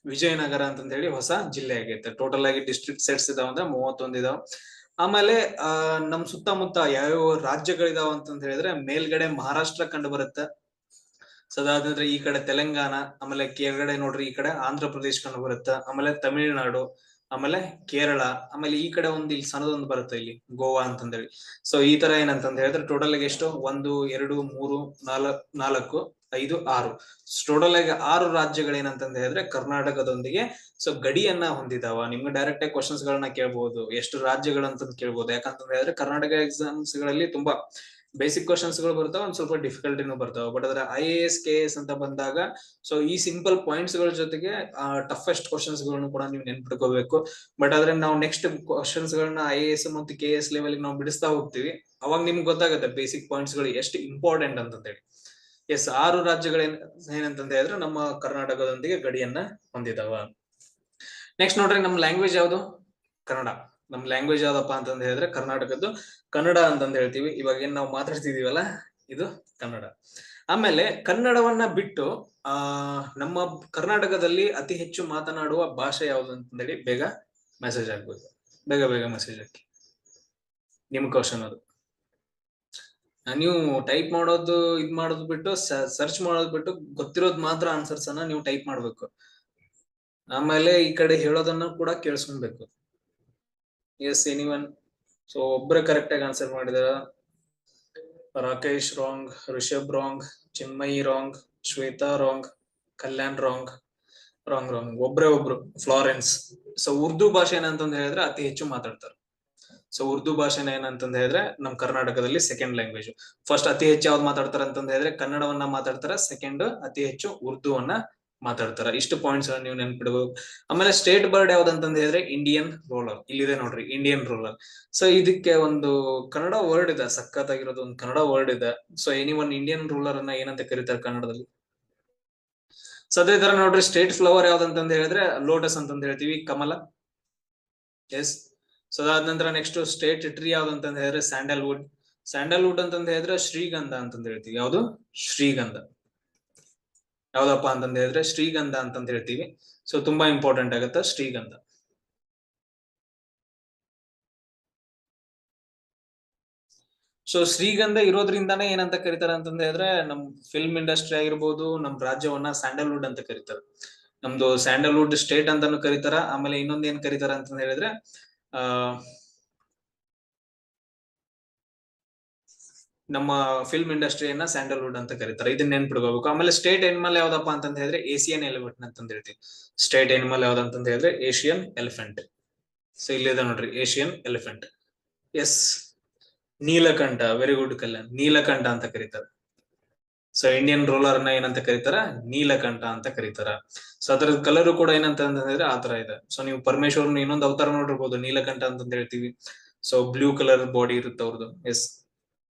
ವಿಜಯನಗರ ಅಂತಂದ ಹೇಳಿ ಹೊಸ ಜಿಲ್ಲೆ ಆಗೈತೆ. ಟೋಟಲ್ ಆಗಿ ಡಿಸ್ಟ್ರಿಕ್ಟ್ ಸೆಟ್ಸ್ ಇದಾವ ಅಂದ್ರೆ 31 ಇದಾವ. ಆಮೇಲೆ ನಮ್ ಸುತ್ತಮುತ್ತ ಯಾವ್ಯಾವ ರಾಜ್ಯಗಳಿದಾವ ಅಂತಂದ ಹೇಳಿದ್ರೆ ಮೇಲ್ಗಡೆ ಮಹಾರಾಷ್ಟ್ರ ಕಂಡು ಬರುತ್ತೆ. ಸೊ ಅದಾದ್ರೆ ಈ ಕಡೆ ತೆಲಂಗಾಣ, ಆಮೇಲೆ ಕೆಳಗಡೆ ನೋಡ್ರಿ ಈ ಕಡೆ ಆಂಧ್ರ ಪ್ರದೇಶ್ ಕಂಡು ಬರುತ್ತೆ, ಆಮೇಲೆ ತಮಿಳುನಾಡು, ಆಮೇಲೆ ಕೇರಳ, ಆಮೇಲೆ ಈ ಕಡೆ ಇಲ್ಲಿ ಸಣ್ಣದೊಂದು ಬರುತ್ತೆ ಇಲ್ಲಿ ಗೋವಾ ಅಂತಂದೇಳಿ. ಸೊ ಈ ತರ ಏನಂತಂದ ಹೇಳಿದ್ರೆ ಟೋಟಲ್ ಆಗಿ ಎಷ್ಟು 1 2 3 4 5 6 ಟೋಟಲ್ ಆಗಿ 6 ರಾಜ್ಯಗಳು ಏನಂತಂದ ಹೇಳಿದ್ರೆ ಕರ್ನಾಟಕದೊಂದಿಗೆ ಸೊ ಗಡಿಯನ್ನ ಹೊಂದಿದಾವ. ನಿಮ್ಗೆ ಡೈರೆಕ್ಟ್ ಆಗಿ ಕ್ವಶನ್ಸ್ ಗಳನ್ನ ಕೇಳ್ಬಹುದು, ಎಷ್ಟು ರಾಜ್ಯಗಳು ಅಂತ ಕೇಳ್ಬಹುದು. ಯಾಕಂತಂದ್ರೆ ಹೇಳಿದ್ರೆ ಕರ್ನಾಟಕ ಎಕ್ಸಾಮ್ಸ್ ಗಳಲ್ಲಿ ತುಂಬಾ ಬೇಸಿಕ್ ಕ್ವಶನ್ಸ್ ಗಳು ಬರ್ತಾವ, ಒಂದ್ ಸ್ವಲ್ಪ ಡಿಫಿಕಲ್ಟಿನೂ ಬರ್ತಾವ. ಬಟ್ ಅದ್ರ IAS KS ಅಂತ ಬಂದಾಗ ಸೊ ಈ ಸಿಂಪಲ್ ಪಾಯಿಂಟ್ಸ್ ಗಳ ಜೊತೆಗೆ ಟಫೆಸ್ಟ್ ಕ್ವಶನ್ಸ್ ಗಳನ್ನು ಕೂಡ ನೀವು ನೆನ್ಪಿಟ್ಕೋಬೇಕು. ಬಟ್ ಆದ್ರೆ ನಾವು ನೆಕ್ಸ್ಟ್ ಕ್ವಶನ್ಸ್ ಗಳನ್ನ IAS ಮತ್ತು KS ಲೆವೆಲ್ ನಾವು ಬಿಡಿಸ್ತಾ ಹೋಗ್ತೀವಿ. ಅವಾಗ ನಿಮ್ಗೆ ಗೊತ್ತಾಗುತ್ತೆ ಬೇಸಿಕ್ ಪಾಯಿಂಟ್ಸ್ ಗಳು ಎಷ್ಟು ಇಂಪಾರ್ಟೆಂಟ್ ಅಂತ ಹೇಳಿ. ಎಸ್, 6 ರಾಜ್ಯಗಳು ಏನಂತಂದ ಹೇಳಿದ್ರೆ ನಮ್ಮ ಕರ್ನಾಟಕದೊಂದಿಗೆ ಗಡಿಯನ್ನ ಹೊಂದಿದಾವ. ನೆಕ್ಸ್ಟ್ ನೋಡ್ರಿ, ನಮ್ ಲ್ಯಾಂಗ್ವೇಜ್ ಯಾವ್ದು? ಕನ್ನಡ. ನಮ್ ಲ್ಯಾಂಗ್ವೇಜ್ ಯಾವ್ದಪ್ಪ ಅಂತಂದ ಹೇಳಿದ್ರೆ ಕರ್ನಾಟಕದ್ದು ಕನ್ನಡ ಅಂತಂದ ಹೇಳ್ತೀವಿ. ಇವಾಗ ಏನ್ ನಾವು ಮಾತಾಡ್ತಿದೀವಲ್ಲ ಇದು ಕನ್ನಡ. ಆಮೇಲೆ ಕನ್ನಡವನ್ನ ಬಿಟ್ಟು ನಮ್ಮ ಕರ್ನಾಟಕದಲ್ಲಿ ಅತಿ ಹೆಚ್ಚು ಮಾತನಾಡುವ ಭಾಷೆ ಯಾವ್ದು ಅಂತಂದೇಳಿ ಬೇಗ ಮೆಸೇಜ್ ಆಗ್ಬೋದು. ಬೇಗ ಬೇಗ ಮೆಸೇಜ್ ಹಾಕಿ, ನಿಮ್ ಕ್ವಶನ್ ಅದು. ನೀವು ಟೈಪ್ ಮಾಡೋದು ಮಾಡೋದು ಬಿಟ್ಟು ಸರ್ಚ್ ಮಾಡೋದು ಬಿಟ್ಟು ಗೊತ್ತಿರೋದು ಮಾತ್ರ ಆನ್ಸರ್ಸ್ ಅನ್ನ ನೀವು ಟೈಪ್ ಮಾಡ್ಬೇಕು. ಆಮೇಲೆ ಈ ಕಡೆ ಹೇಳೋದನ್ನ ಕೂಡ ಕೇಳಿಸ್ಕೊಬೇಕು. Yes, anyone? ಸೊ ಒಬ್ಬರೇ ಕರೆಕ್ಟ್ ಆಗಿ ಆನ್ಸರ್ ಮಾಡಿದಾರ. Rakesh wrong, Rishabh wrong, Chinmayi wrong, Shweta wrong, Kalyan wrong. ಒಬ್ರು ಫ್ಲಾರೆನ್ಸ್. ಸೊ ಉರ್ದು ಭಾಷೆ ಏನಂತಂದ ಹೇಳಿದ್ರೆ ಅತಿ ಹೆಚ್ಚು ಮಾತಾಡ್ತಾರೆ. ಸೊ ಉರ್ದು ಭಾಷೆನ ಏನಂತಂದ ಹೇಳಿದ್ರೆ ನಮ್ ಕರ್ನಾಟಕದಲ್ಲಿ ಸೆಕೆಂಡ್ ಲ್ಯಾಂಗ್ವೇಜ್. ಫಸ್ಟ್ ಅತಿ ಹೆಚ್ಚು ಯಾವ್ದು ಮಾತಾಡ್ತಾರ ಅಂತಂದ ಹೇಳಿದ್ರೆ ಕನ್ನಡವನ್ನ ಮಾತಾಡ್ತಾರ, ಸೆಕೆಂಡ್ ಅತಿ ಹೆಚ್ಚು ಉರ್ದುವನ್ನ ಮಾತಾಡ್ತಾರ. ಇಷ್ಟು ಪಾಯಿಂಟ್ಸ್ ನೀವು ನೆನ್ಪಿಡ್ಬೇಕು. ಆಮೇಲೆ ಸ್ಟೇಟ್ ಬರ್ಡ್ ಯಾವ್ದಂತಂದ ಹೇಳಿದ್ರೆ ಇಂಡಿಯನ್ ರೂರಲ್. ಇಲ್ಲಿದೆ ನೋಡ್ರಿ, ಇಂಡಿಯನ್ ರೂರಲ್. ಸೊ ಇದಕ್ಕೆ ಒಂದು ಕನ್ನಡ ವರ್ಡ್ ಇದೆ, ಸಖತ್ತಾಗಿರೋದು ಒಂದು ಕನ್ನಡ ವರ್ಡ್ ಇದೆ. ಸೊ ಎನಿವನ್ ಇಂಡಿಯನ್ ರೂಲರ್ ಅನ್ನ ಏನಂತ ಕರೀತಾರೆ ಕನ್ನಡದಲ್ಲಿ? ಸೊ ಅದೇ ತರ ನೋಡ್ರಿ, ಸ್ಟೇಟ್ ಫ್ಲವರ್ ಯಾವ್ದಂತಂದ ಹೇಳಿದ್ರೆ ಲೋಟಸ್ ಅಂತಂದ ಹೇಳ್ತೀವಿ, ಕಮಲ. ಎಸ್. ಸೊ ಅದಾದ ನಂತರ ನೆಕ್ಸ್ಟ್ ಸ್ಟೇಟ್ ಟ್ರೀ ಯಾವ್ದಂತಂದ ಹೇಳಿದ್ರೆ ಸ್ಯಾಂಡಲ್ವುಡ್. ಸ್ಯಾಂಡಲ್ವುಡ್ ಅಂತಂದ ಹೇಳಿದ್ರೆ ಶ್ರೀಗಂಧ ಅಂತಂದ ಹೇಳ್ತೀವಿ. ಯಾವ್ದು? ಶ್ರೀಗಂಧ. ಯಾವ್ದಪ್ಪ ಅಂತಂದ ಹೇಳಿದ್ರೆ ಶ್ರೀಗಂಧ ಅಂತಂದ ಹೇಳ್ತೀವಿ. ಸೊ ತುಂಬಾ ಇಂಪಾರ್ಟೆಂಟ್ ಆಗುತ್ತೆ ಶ್ರೀಗಂಧ. ಸೊ ಶ್ರೀಗಂಧ ಇರೋದ್ರಿಂದಾನೇ ಏನಂತ ಕರೀತಾರೆ ಅಂತಂದ ಹೇಳಿದ್ರೆ ನಮ್ ಫಿಲ್ಮ್ ಇಂಡಸ್ಟ್ರಿ ಆಗಿರ್ಬೋದು, ನಮ್ ರಾಜ್ಯವನ್ನ ಸ್ಯಾಂಡಲ್ವುಡ್ ಅಂತ ಕರೀತಾರೆ. ನಮ್ದು ಸ್ಯಾಂಡಲ್ವುಡ್ ಸ್ಟೇಟ್ ಅಂತಾನು ಕರೀತಾರ. ಆಮೇಲೆ ಇನ್ನೊಂದ್ ಏನ್ ಕರೀತಾರ ಅಂತಂದ ಹೇಳಿದ್ರೆ ನಮ್ಮ ಫಿಲ್ಮ್ ಇಂಡಸ್ಟ್ರಿಯನ್ನ ಸ್ಯಾಂಡಲ್ವುಡ್ ಅಂತ ಕರೀತಾರೆ. ಇದನ್ನ ನೆನ್ಪಿಡ್ಕೋಬೇಕು. ಆಮೇಲೆ ಸ್ಟೇಟ್ ಎನಿಮಲ್ ಯಾವ್ದಪ್ಪ ಅಂತಂದ ಹೇಳಿದ್ರೆ ಏಷಿಯನ್ ಎಲಿಫೆಂಟ್ ಅಂತಂದ ಹೇಳ್ತೀವಿ. ಸ್ಟೇಟ್ ಎನಿಮಲ್ ಯಾವ್ದಂತಂದ ಹೇಳಿದ್ರೆ ಏಷಿಯನ್ ಎಲಿಫೆಂಟ್. ಸೊ ಇಲ್ಲಿದೆ ನೋಡ್ರಿ Asian elephant. Yes, Neelakantha. Very good Kalyan, ನೀಲಕಂಠ ಅಂತ ಕರೀತಾರೆ. ಸೊ ಇಂಡಿಯನ್ ರೂಲರ್ ನ ಏನಂತ ಕರೀತಾರ? ನೀಲಕಂಠ ಅಂತ ಕರೀತಾರ. ಸೊ ಅದ್ರ ಕಲರ್ ಕೂಡ ಏನಂತ ಹೇಳಿದ್ರೆ ಆತರ ಇದೆ. ಸೊ ನೀವು ಪರಮೇಶ್ವರನ್ ಇನ್ನೊಂದು ಅವತಾರ ನೋಡಿರ್ಬೋದು, ನೀಲಕಂಠ ಅಂತ ಹೇಳ್ತೀವಿ. ಸೊ ಬ್ಲೂ ಕಲರ್ ಬಾಡಿ ಇರುತ್ತೆ ಅವ್ರದ್ದು. ಎಸ್,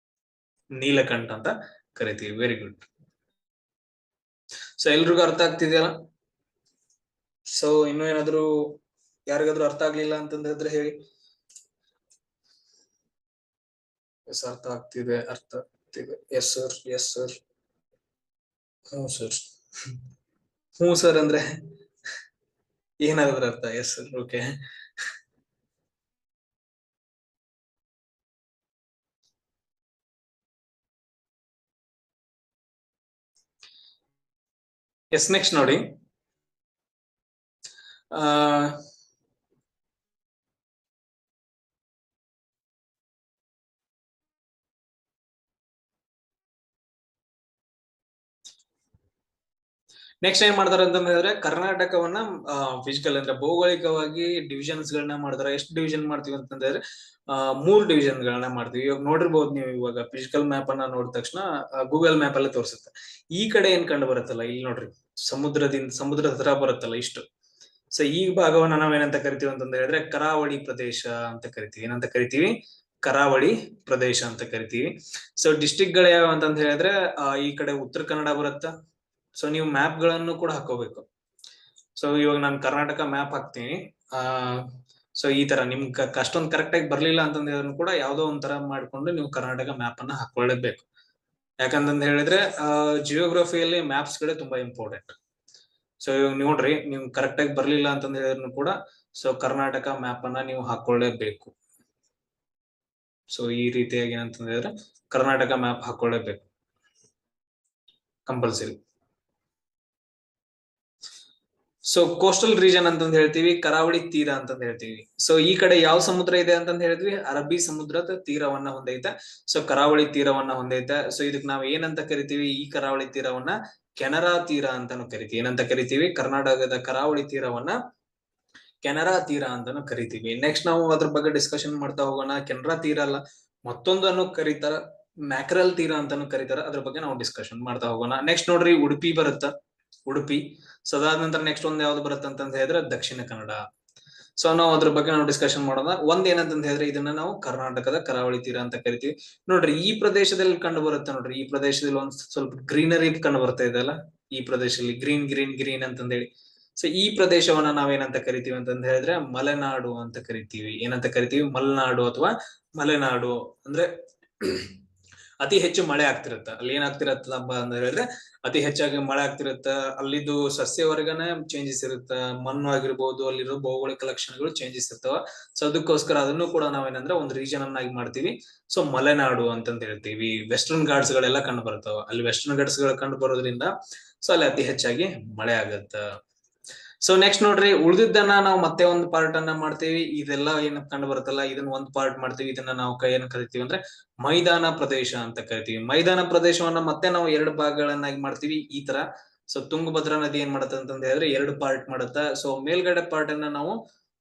ನೀಲಕಂಠ ಅಂತ ಕರಿತೀವಿ. Very good. ಸೊ ಎಲ್ರಿಗೂ ಅರ್ಥ ಆಗ್ತಿದೆಯಲ್ಲ? ಸೊ ಇನ್ನು ಏನಾದ್ರು ಯಾರಿಗಾದ್ರೂ ಅರ್ಥ ಆಗ್ಲಿಲ್ಲ ಅಂತಂದ್ರೆ ಹೇಳಿ. ಎಸ್, ಅರ್ಥ ಆಗ್ತಿದೆ, ಅರ್ಥ ಆಗ್ತಿದೆ. ಎಸ್ ಸರ್, ಎಸ್ ಸರ್, ಹ್ಞೂ ಸರ್. ಹ್ಞೂ ಸರ್ ಅಂದ್ರೆ ಏನಾದ್ರ ಅರ್ಥ? Yes sir, okay. Yes, next ನೋಡಿ. ನೆಕ್ಸ್ಟ್ ಏನ್ ಮಾಡ್ತಾರೆ ಅಂತ ಹೇಳಿದ್ರೆ, ಕರ್ನಾಟಕವನ್ನ ಫಿಸಿಕಲ್ ಅಂದ್ರೆ ಭೌಗೋಳಿಕವಾಗಿ ಡಿವಿಷನ್ಸ್ ಗಳನ್ನ ಮಾಡ್ತಾರೆ. ಎಷ್ಟು ಡಿವಿಷನ್ ಮಾಡ್ತೀವಿ ಅಂತಂದ್ರೆ 3 ಡಿವಿಷನ್ ಗಳನ್ನ ಮಾಡ್ತೀವಿ. ಇವಾಗ ನೋಡಿರ್ಬೋದು ನೀವು, ಇವಾಗ ಫಿಸಿಕಲ್ ಮ್ಯಾಪ್ ಅನ್ನ ನೋಡಿದ ತಕ್ಷಣ ಗೂಗಲ್ ಮ್ಯಾಪ್ ಅಲ್ಲೇ ತೋರಿಸುತ್ತೆ. ಈ ಕಡೆ ಏನ್ ಕಂಡು ಬರುತ್ತಲ್ಲ, ಇಲ್ಲಿ ನೋಡ್ರಿ, ಸಮುದ್ರದ ಹತ್ರ ಬರುತ್ತಲ್ಲ ಇಷ್ಟು. ಸೊ ಈ ಭಾಗವನ್ನ ನಾವೇನಂತ ಕರಿತೀವಿ ಅಂತಂದ ಹೇಳಿದ್ರೆ ಕರಾವಳಿ ಪ್ರದೇಶ ಅಂತ ಕರಿತೀವಿ. ಏನಂತ ಕರಿತೀವಿ? ಕರಾವಳಿ ಪ್ರದೇಶ ಅಂತ ಕರಿತೀವಿ. ಸೊ ಡಿಸ್ಟ್ರಿಕ್ಟ್ ಗಳು ಯಾವ ಅಂತಂದ ಹೇಳಿದ್ರೆ ಈ ಕಡೆ ಉತ್ತರ ಕನ್ನಡ ಬರುತ್ತ. ಸೊ ನೀವು ಮ್ಯಾಪ್ ಗಳನ್ನು ಕೂಡ ಹಾಕೋಬೇಕು. ಸೊ ಇವಾಗ ನಾನು ಕರ್ನಾಟಕ ಮ್ಯಾಪ್ ಹಾಕ್ತೀನಿ. ಸೊ ಈ ತರ ನಿಮ್ಗೆ ಅಷ್ಟೊಂದು ಕರೆಕ್ಟ್ ಆಗಿ ಬರ್ಲಿಲ್ಲ ಅಂತಂದ್ರೆ ಕೂಡ ಯಾವ್ದೋ ಒಂಥರ ಮಾಡ್ಕೊಂಡು ನೀವು ಕರ್ನಾಟಕ ಮ್ಯಾಪ್ ಅನ್ನ ಹಾಕೊಳ್ಳೇಬೇಕು. ಯಾಕಂತಂದ ಹೇಳಿದ್ರೆ ಜಿಯೋಗ್ರಫಿಯಲ್ಲಿ ಮ್ಯಾಪ್ಸ್ ಗಳೇ ತುಂಬಾ ಇಂಪಾರ್ಟೆಂಟ್. ಸೊ ಇವಾಗ ನೋಡ್ರಿ, ನೀವು ಕರೆಕ್ಟ್ ಆಗಿ ಬರ್ಲಿಲ್ಲ ಅಂತಂದ ಹೇಳಿದ್ರು ಕೂಡ ಸೊ ಕರ್ನಾಟಕ ಮ್ಯಾಪ್ ಅನ್ನ ನೀವು ಹಾಕೊಳ್ಳೇಬೇಕು. ಸೊ ಈ ರೀತಿಯಾಗಿ ಏನಂತಂದ ಹೇಳಿದ್ರೆ ಕರ್ನಾಟಕ ಮ್ಯಾಪ್ ಹಾಕೊಳ್ಳೇಬೇಕು, ಕಂಪಲ್ಸರಿ. ಸೊ ಕೋಸ್ಟಲ್ ರೀಜನ್ ಅಂತಂದ್ ಹೇಳ್ತೀವಿ, ಕರಾವಳಿ ತೀರ ಅಂತಂದ್ ಹೇಳ್ತೀವಿ. ಸೊ ಈ ಕಡೆ ಯಾವ ಸಮುದ್ರ ಇದೆ ಅಂತಂದ್ ಹೇಳಿದ್ವಿ? ಅರಬ್ಬಿ ಸಮುದ್ರದ ತೀರವನ್ನ ಹೊಂದೈತೆ. ಸೊ ಕರಾವಳಿ ತೀರವನ್ನ ಹೊಂದೈತೆ. ಸೊ ಇದಕ್ ನಾವ್ ಏನಂತ ಕರಿತೀವಿ? ಈ ಕರಾವಳಿ ತೀರವನ್ನ ಕೆನರಾ ತೀರ ಅಂತಾನು ಕರಿತೀವಿ. ಏನಂತ ಕರಿತೀವಿ? ಕರ್ನಾಟಕದ ಕರಾವಳಿ ತೀರವನ್ನ ಕೆನರಾ ತೀರ ಅಂತಾನು ಕರಿತೀವಿ. ನೆಕ್ಸ್ಟ್ ನಾವು ಅದ್ರ ಬಗ್ಗೆ ಡಿಸ್ಕಷನ್ ಮಾಡ್ತಾ ಹೋಗೋಣ. ಕೆನರಾ ತೀರ ಅಲ್ಲ, ಮತ್ತೊಂದನ್ನು ಕರೀತಾರ, ಮ್ಯಾಕ್ರಲ್ ತೀರ ಅಂತಾನು ಕರೀತಾರ. ಅದ್ರ ಬಗ್ಗೆ ನಾವು ಡಿಸ್ಕಷನ್ ಮಾಡ್ತಾ ಹೋಗೋಣ. ನೆಕ್ಸ್ಟ್ ನೋಡ್ರಿ, ಉಡುಪಿ ಬರುತ್ತ, ಉಡುಪಿ. ಸೊ ಅದಾದ ನಂತರ ನೆಕ್ಸ್ಟ್ ಒಂದ್ ಯಾವ್ದು ಬರುತ್ತೆ ಅಂತ ಹೇಳಿದ್ರೆ ದಕ್ಷಿಣ ಕನ್ನಡ. ಸೊ ನಾವು ಅದ್ರ ಬಗ್ಗೆ ನಾವು ಡಿಸ್ಕಷನ್ ಮಾಡೋಣ. ಒಂದ್ ಏನಂತ ಹೇಳಿದ್ರೆ ಇದನ್ನ ನಾವು ಕರ್ನಾಟಕದ ಕರಾವಳಿ ತೀರ ಅಂತ ಕರಿತೀವಿ. ನೋಡ್ರಿ, ಈ ಪ್ರದೇಶದಲ್ಲಿ ಕಂಡು ಬರುತ್ತೆ ನೋಡ್ರಿ, ಈ ಪ್ರದೇಶದಲ್ಲಿ ಒಂದ್ ಸ್ವಲ್ಪ ಗ್ರೀನರಿ ಕಂಡು ಬರ್ತಾ ಇದೆಲ್ಲ, ಈ ಪ್ರದೇಶದಲ್ಲಿ ಗ್ರೀನ್ ಗ್ರೀನ್ ಗ್ರೀನ್ ಅಂತಂದೇಳಿ. ಸೊ ಈ ಪ್ರದೇಶವನ್ನ ನಾವೇನಂತ ಕರಿತೀವಿ ಅಂತಂದ ಹೇಳಿದ್ರೆ ಮಲೆನಾಡು ಅಂತ ಕರಿತೀವಿ. ಏನಂತ ಕರಿತೀವಿ? ಮಲೆನಾಡು ಅಥವಾ ಮಲೆನಾಡು. ಅಂದ್ರೆ ಅತಿ ಹೆಚ್ಚು ಮಳೆ ಆಗ್ತಿರತ್ತ ಅಲ್ಲಿ. ಏನಾಗ್ತಿರತ್ತಪ್ಪ ಅಂತ ಹೇಳಿದ್ರೆ ಅತಿ ಹೆಚ್ಚಾಗಿ ಮಳೆ ಆಗ್ತಿರತ್ತ. ಅಲ್ಲಿದ್ದು ಸಸ್ಯವರ್ಗನ ಚೇಂಜಸ್ ಇರುತ್ತ, ಮಣ್ಣು ಆಗಿರ್ಬೋದು, ಅಲ್ಲಿರೋ ಭೌಗೋಳಿಕ ಲಕ್ಷಣಗಳು ಚೇಂಜಸ್ ಇರ್ತಾವ. ಸೊ ಅದಕ್ಕೋಸ್ಕರ ಅದನ್ನು ಕೂಡ ನಾವೇನಂದ್ರೆ ಒಂದು ರೀಜನ್ ಅನ್ನಾಗಿ ಮಾಡ್ತೀವಿ. ಸೊ ಮಲೆನಾಡು ಅಂತಂತ ಹೇಳ್ತೀವಿ. ವೆಸ್ಟರ್ನ್ ಘಾಟ್ಸ್ ಗಳೆಲ್ಲ ಕಂಡು ಬರ್ತಾವ ಅಲ್ಲಿ. ವೆಸ್ಟರ್ನ್ ಘಾಟ್ಸ್ ಗಳು ಕಂಡು ಬರೋದ್ರಿಂದ ಸೊ ಅಲ್ಲಿ ಅತಿ ಹೆಚ್ಚಾಗಿ ಮಳೆ ಆಗತ್ತ. ಸೊ ನೆಕ್ಸ್ಟ್ ನೋಡ್ರಿ, ಉಳಿದಿದ್ದನ್ನ ನಾವು ಮತ್ತೆ ಒಂದು ಪಾರ್ಟ್ ಅನ್ನ ಮಾಡ್ತೀವಿ. ಇದೆಲ್ಲ ಏನ್ ಕಂಡು ಬರುತ್ತಲ್ಲ, ಇದನ್ನ ಒಂದ್ ಪಾರ್ಟ್ ಮಾಡ್ತೀವಿ. ಇದನ್ನ ನಾವು ಏನ್ ಕರಿತೀವಿ ಅಂದ್ರೆ ಮೈದಾನ ಪ್ರದೇಶ ಅಂತ ಕರಿತೀವಿ. ಮೈದಾನ ಪ್ರದೇಶವನ್ನ ಮತ್ತೆ ನಾವು 2 ಭಾಗಗಳನ್ನಾಗಿ ಮಾಡ್ತೀವಿ ಈ ತರ. ಸೊ ತುಂಗಭದ್ರಾ ನದಿ ಏನ್ ಮಾಡತ್ತ ಅಂತಂದ ಹೇಳಿದ್ರೆ 2 ಪಾರ್ಟ್ ಮಾಡತ್ತ. ಸೊ ಮೇಲ್ಗಡೆ ಪಾರ್ಟ್ ಅನ್ನ ನಾವು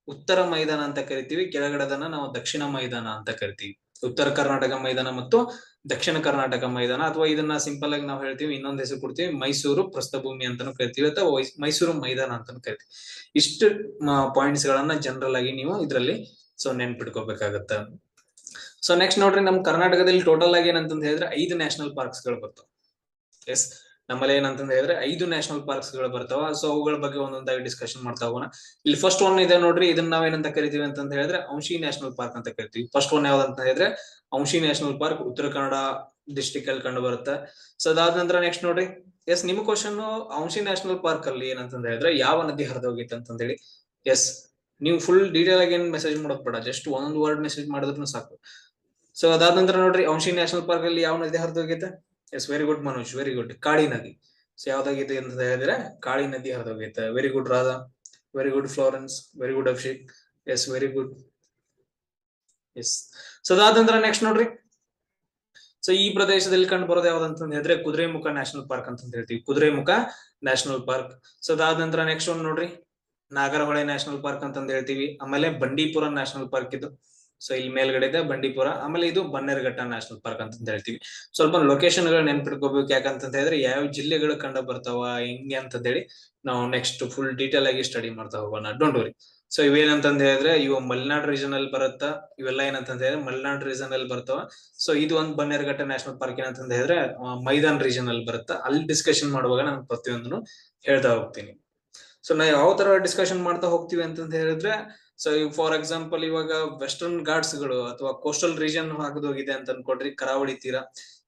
ಉತ್ತರ ಮೈದಾನ ಅಂತ ಕರಿತೀವಿ, ಕೆಳಗಡೆದನ್ನ ನಾವು ದಕ್ಷಿಣ ಮೈದಾನ ಅಂತ ಕರಿತೀವಿ. ಉತ್ತರ ಕರ್ನಾಟಕ ಮೈದಾನ ಮತ್ತು ದಕ್ಷಿಣ ಕರ್ನಾಟಕ ಮೈದಾನ, ಅಥವಾ ಇದನ್ನ ಸಿಂಪಲ್ ಆಗಿ ನಾವು ಹೇಳ್ತೀವಿ, ಇನ್ನೊಂದ್ ಹೆಸರು ಕೊಡ್ತೀವಿ, ಮೈಸೂರು ಪ್ರಸ್ಥಭೂಮಿ ಅಂತಾನು ಕರಿತೀವಿ, ಅಥವಾ ಮೈಸೂರು ಮೈದಾನ ಅಂತಾನು ಕರಿತೀವಿ. ಇಷ್ಟು ಪಾಯಿಂಟ್ಸ್ ಗಳನ್ನ ಜನರಲ್ ಆಗಿ ನೀವು ಇದ್ರಲ್ಲಿ ಸೊ ನೆನ್ಪಿಟ್ಕೋಬೇಕಾಗತ್ತ. ಸೊ ನೆಕ್ಸ್ಟ್ ನೋಡ್ರಿ, ನಮ್ ಕರ್ನಾಟಕದಲ್ಲಿ ಟೋಟಲ್ ಆಗಿ ಏನಂತಂದ ಹೇಳಿದ್ರೆ 5 ನ್ಯಾಷನಲ್ ಪಾರ್ಕ್ಸ್ ಗಳು ಬರ್ತಾವ. ಎಸ್, ನಮ್ಮಲ್ಲಿ ಏನಂತಂದ ಹೇಳಿದ್ರೆ 5 ನ್ಯಾಷನಲ್ ಪಾರ್ಕ್ಸ್ ಗಳು ಬರ್ತಾವ. ಸೊ ಅವುಗಳ ಬಗ್ಗೆ ಒಂದೊಂದಾಗಿ ಡಿಸ್ಕಷನ್ ಮಾಡ್ತಾ ಹೋಗೋಣ. ಇಲ್ಲಿ ಫಸ್ಟ್ ಒನ್ ಇದೆ ನೋಡ್ರಿ, ಇದನ್ನ ನಾವೇನಂತ ಕರಿತೀವಿ ಅಂತಂದ ಹೇಳಿದ್ರೆ ಅಂಶಿ ನ್ಯಾಷನಲ್ ಪಾರ್ಕ್ ಅಂತ ಕರಿತೀವಿ. ಫಸ್ಟ್ ಒನ್ ಯಾವ್ದಂತ ಹೇಳಿದ್ರೆ ಅಂಶಿ national park, Uttara Kannada district ಅಲ್ಲಿ ಕಂಡು ಬರುತ್ತೆ. ಸೊ ಅದಾದ ನಂತರ ನೆಕ್ಸ್ಟ್ ನೋಡ್ರಿ, ಎಸ್ ನಿಮ್ ಕ್ವಶನ್, ಅಂಶಿ ನ್ಯಾಷನಲ್ ಪಾರ್ಕ್ ಅಲ್ಲಿ ಏನಂತಂದ ಹೇಳಿದ್ರೆ ಯಾವ ನದಿ ಹರಿದು ಹೋಗಿತ್ತು ಅಂತಂದ ಹೇಳಿ. ಎಸ್, ನೀವು ಫುಲ್ ಡೀಟೇಲ್ ಆಗಿ ಏನ್ ಮೆಸೇಜ್ ಮಾಡೋದ್ ಬೇಡ, ಜಸ್ಟ್ ಒಂದೊಂದು ವರ್ಡ್ ಮೆಸೇಜ್ ಮಾಡಿದ್ರು ಸಾಕು. ಸೊ ಅದಾದ ನಂತರ ನೋಡ್ರಿ, ಅಂಶಿ ನ್ಯಾಷನಲ್ ಪಾರ್ಕ್ ಅಲ್ಲಿ ಯಾವ ನದಿ ಹರಿದು ಹೋಗೈತೆ? Yes, very good Manoj, very good, Kali ನದಿ. ಸೊ ಯಾವ್ದಾಗೈತೆ ಅಂತ ಹೇಳಿದ್ರೆ ಕಾಳಿ ನದಿ ಹರಿದು ಹೋಗೈತೆ. Very good Radha, very good Florence, very good Abhishek. Yes, very good. Yes, so ಅದಾದ ನಂತರ ನೆಕ್ಸ್ಟ್ ನೋಡ್ರಿ, ಸೊ ಈ ಪ್ರದೇಶದಲ್ಲಿ ಕಂಡು ಬರೋದು ಯಾವ್ದಂತ ಹೇಳಿದ್ರೆ ಕುದುರೆಮುಖ ನ್ಯಾಷನಲ್ ಪಾರ್ಕ್ ಅಂತ ಹೇಳ್ತೀವಿ. Kudremukh national park. ಸೊ ಅದಾದ ನಂತರ ನೆಕ್ಸ್ಟ್ ಒಂದ್ ನೋಡ್ರಿ, ನಾಗರಹೊಳೆ ನ್ಯಾಷನಲ್ ಪಾರ್ಕ್ ಅಂತಂದ್ ಹೇಳ್ತೀವಿ. ಆಮೇಲೆ ಬಂಡೀಪುರ ನ್ಯಾಷನಲ್ ಪಾರ್ಕ್ ಇದು. ಸೊ ಇಲ್ಲಿ ಮೇಲ್ಗಡೆ ಇದೆ ಬಂಡೀಪುರ. ಆಮೇಲೆ ಇದು ಬನ್ನೇರುಘಟ್ಟ ನ್ಯಾಷನಲ್ ಪಾರ್ಕ್ ಅಂತ ಹೇಳ್ತೀವಿ. ಸ್ವಲ್ಪ ಲೊಕೇಶನ್ ಗಳು ನೆನ್ಪಿಟ್ಕೋಬೇಕು, ಯಾಕಂತ ಹೇಳಿದ್ರೆ ಯಾವ ಜಿಲ್ಲೆಗಳು ಕಂಡ ಬರ್ತಾವ ಹೆಂಗೆ ಅಂತ ಹೇಳಿ ನಾವು ನೆಕ್ಸ್ಟ್ ಫುಲ್ ಡೀಟೇಲ್ ಆಗಿ ಸ್ಟಡಿ ಮಾಡ್ತಾ ಹೋಗೋಣ. Don't worry. ಸೊ ಇವೇನಂತಂದ್ ಹೇಳಿದ್ರೆ ಇವು ಮಲೆನಾಡು ರೀಜನ್ ಅಲ್ಲಿ ಬರುತ್ತಾ, ಇವೆಲ್ಲ ಏನಂತಂದ್ ಹೇಳಿದ್ರೆ ಮಲೆನಾಡು ರೀಜನ್ ಅಲ್ಲಿ ಬರ್ತಾವ. ಸೊ ಇದು ಒಂದು ಬನ್ನೇರುಘಟ್ಟ ನ್ಯಾಷನಲ್ ಪಾರ್ಕ್ ಏನಂತಂದ್ ಹೇಳಿದ್ರೆ ಮೈದಾನ್ ರೀಜನ್ ಅಲ್ಲಿ ಬರುತ್ತಾ. ಅಲ್ಲಿ ಡಿಸ್ಕಷನ್ ಮಾಡುವಾಗ ನಾನು ಪ್ರತಿಯೊಂದನ್ನು ಹೇಳ್ತಾ ಹೋಗ್ತೀನಿ. ಸೊ ನಾವು ಯಾವ ತರ ಡಿಸ್ಕಷನ್ ಮಾಡ್ತಾ ಹೋಗ್ತೀವಿ ಅಂತಂತ ಹೇಳಿದ್ರೆ, ಸೊ ಫಾರ್ ಎಕ್ಸಾಂಪಲ್ ಇವಾಗ ವೆಸ್ಟರ್ನ್ ಘಾಟ್ಸ್ ಗಳು ಅಥವಾ ಕೋಸ್ಟಲ್ ರೀಜನ್ ಹಾಕದೋಗಿದೆ ಅಂತ ಅನ್ಕೊಡ್ರಿ, ಕರಾವಳಿ ತೀರ.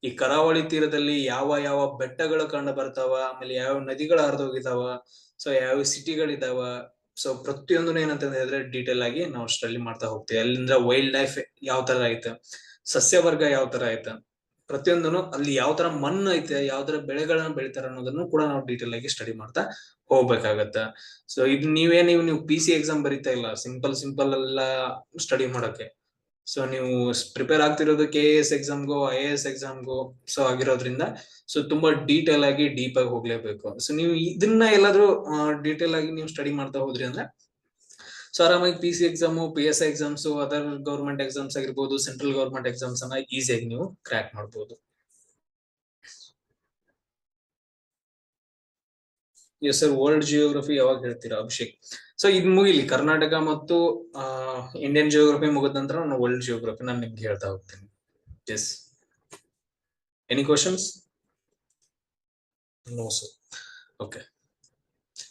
ಈ ಕರಾವಳಿ ತೀರದಲ್ಲಿ ಯಾವ ಯಾವ ಬೆಟ್ಟಗಳು ಕಂಡು ಬರ್ತಾವ, ಆಮೇಲೆ ಯಾವ ನದಿಗಳು ಹರಿದೋಗಿದಾವ, ಸೊ ಯಾವ ಸಿಟಿಗಳಿದಾವ. ಸೊ ಪ್ರತಿಯೊಂದನ್ನು ಏನಂತ ಹೇಳಿದ್ರೆ ಡೀಟೇಲ್ ಆಗಿ ನಾವು ಸ್ಟಡಿ ಮಾಡ್ತಾ ಹೋಗ್ತೀವಿ. ಅಲ್ಲಿಂದ ವೈಲ್ಡ್ ಲೈಫ್ ಯಾವ ತರ ಐತೆ, ಸಸ್ಯವರ್ಗ ಯಾವ ತರ ಐತೆ, ಪ್ರತಿಯೊಂದನ್ನು ಅಲ್ಲಿ ಯಾವ ತರ ಮಣ್ಣು ಐತೆ, ಯಾವ ತರ ಬೆಳೆಗಳನ್ನ ಬೆಳಿತಾರ ಅನ್ನೋದನ್ನು ಕೂಡ ನಾವು ಡೀಟೇಲ್ ಆಗಿ ಸ್ಟಡಿ ಮಾಡ್ತಾ ಹೋಗ್ಬೇಕಾಗತ್ತ. ಸೊ ಇದು ನೀವು PC ಎಕ್ಸಾಮ್ ಬರೀತಾ ಇಲ್ಲ, ಸಿಂಪಲ್ ಎಲ್ಲ ಸ್ಟಡಿ ಮಾಡಕ್ಕೆ. ಸೊ ನೀವು ಪ್ರಿಪೇರ್ ಆಗ್ತಿರೋದು KAS ಎಕ್ಸಾಮ್ಗೋ IAS ಎಕ್ಸಾಮ್ಗೋ ಸೊ ಆಗಿರೋದ್ರಿಂದ ಸೊ ತುಂಬಾ ಡೀಟೇಲ್ ಆಗಿ ಡೀಪ್ ಆಗಿ ಹೋಗ್ಲೇಬೇಕು. ಸೊ ನೀವು ಇದನ್ನ ಎಲ್ಲಾದ್ರೂ ಡೀಟೇಲ್ ಆಗಿ ನೀವು ಸ್ಟಡಿ ಮಾಡ್ತಾ ಹೋದ್ರಿ ಅಂದ್ರೆ ಸೊ ಆರಾಮಾಗಿ PC exam, PSI exams, other government exams ಆಗಿರ್ಬೋದು, ಸೆಂಟ್ರಲ್ ಗವರ್ಮೆಂಟ್ ಎಕ್ಸಾಮ್ಸ್ ಅನ್ನ ಈಸಿಯಾಗಿ ನೀವು ಕ್ರ್ಯಾಕ್ ಮಾಡ್ಬೋದು. ಎಸ್ ಸರ್, ವರ್ಲ್ಡ್ ಜಿಯೋಗ್ರಫಿ ಯಾವಾಗ ಹೇಳ್ತೀರಾ ಅಭಿಷೇಕ್? ಸೊ ಇದು ಮುಗಿಲಿ, ಕರ್ನಾಟಕ ಮತ್ತು ಇಂಡಿಯನ್ ಜಿಯೋಗ್ರಫಿ ಮುಗಿದ ನಂತರ ನಾನು ವರ್ಲ್ಡ್ ಜಿಯೋಗ್ರಫಿ ನಾನು ನಿಮ್ಗೆ ಹೇಳ್ತಾ ಹೋಗ್ತೀನಿ. Yes, any questions? No sir. Okay.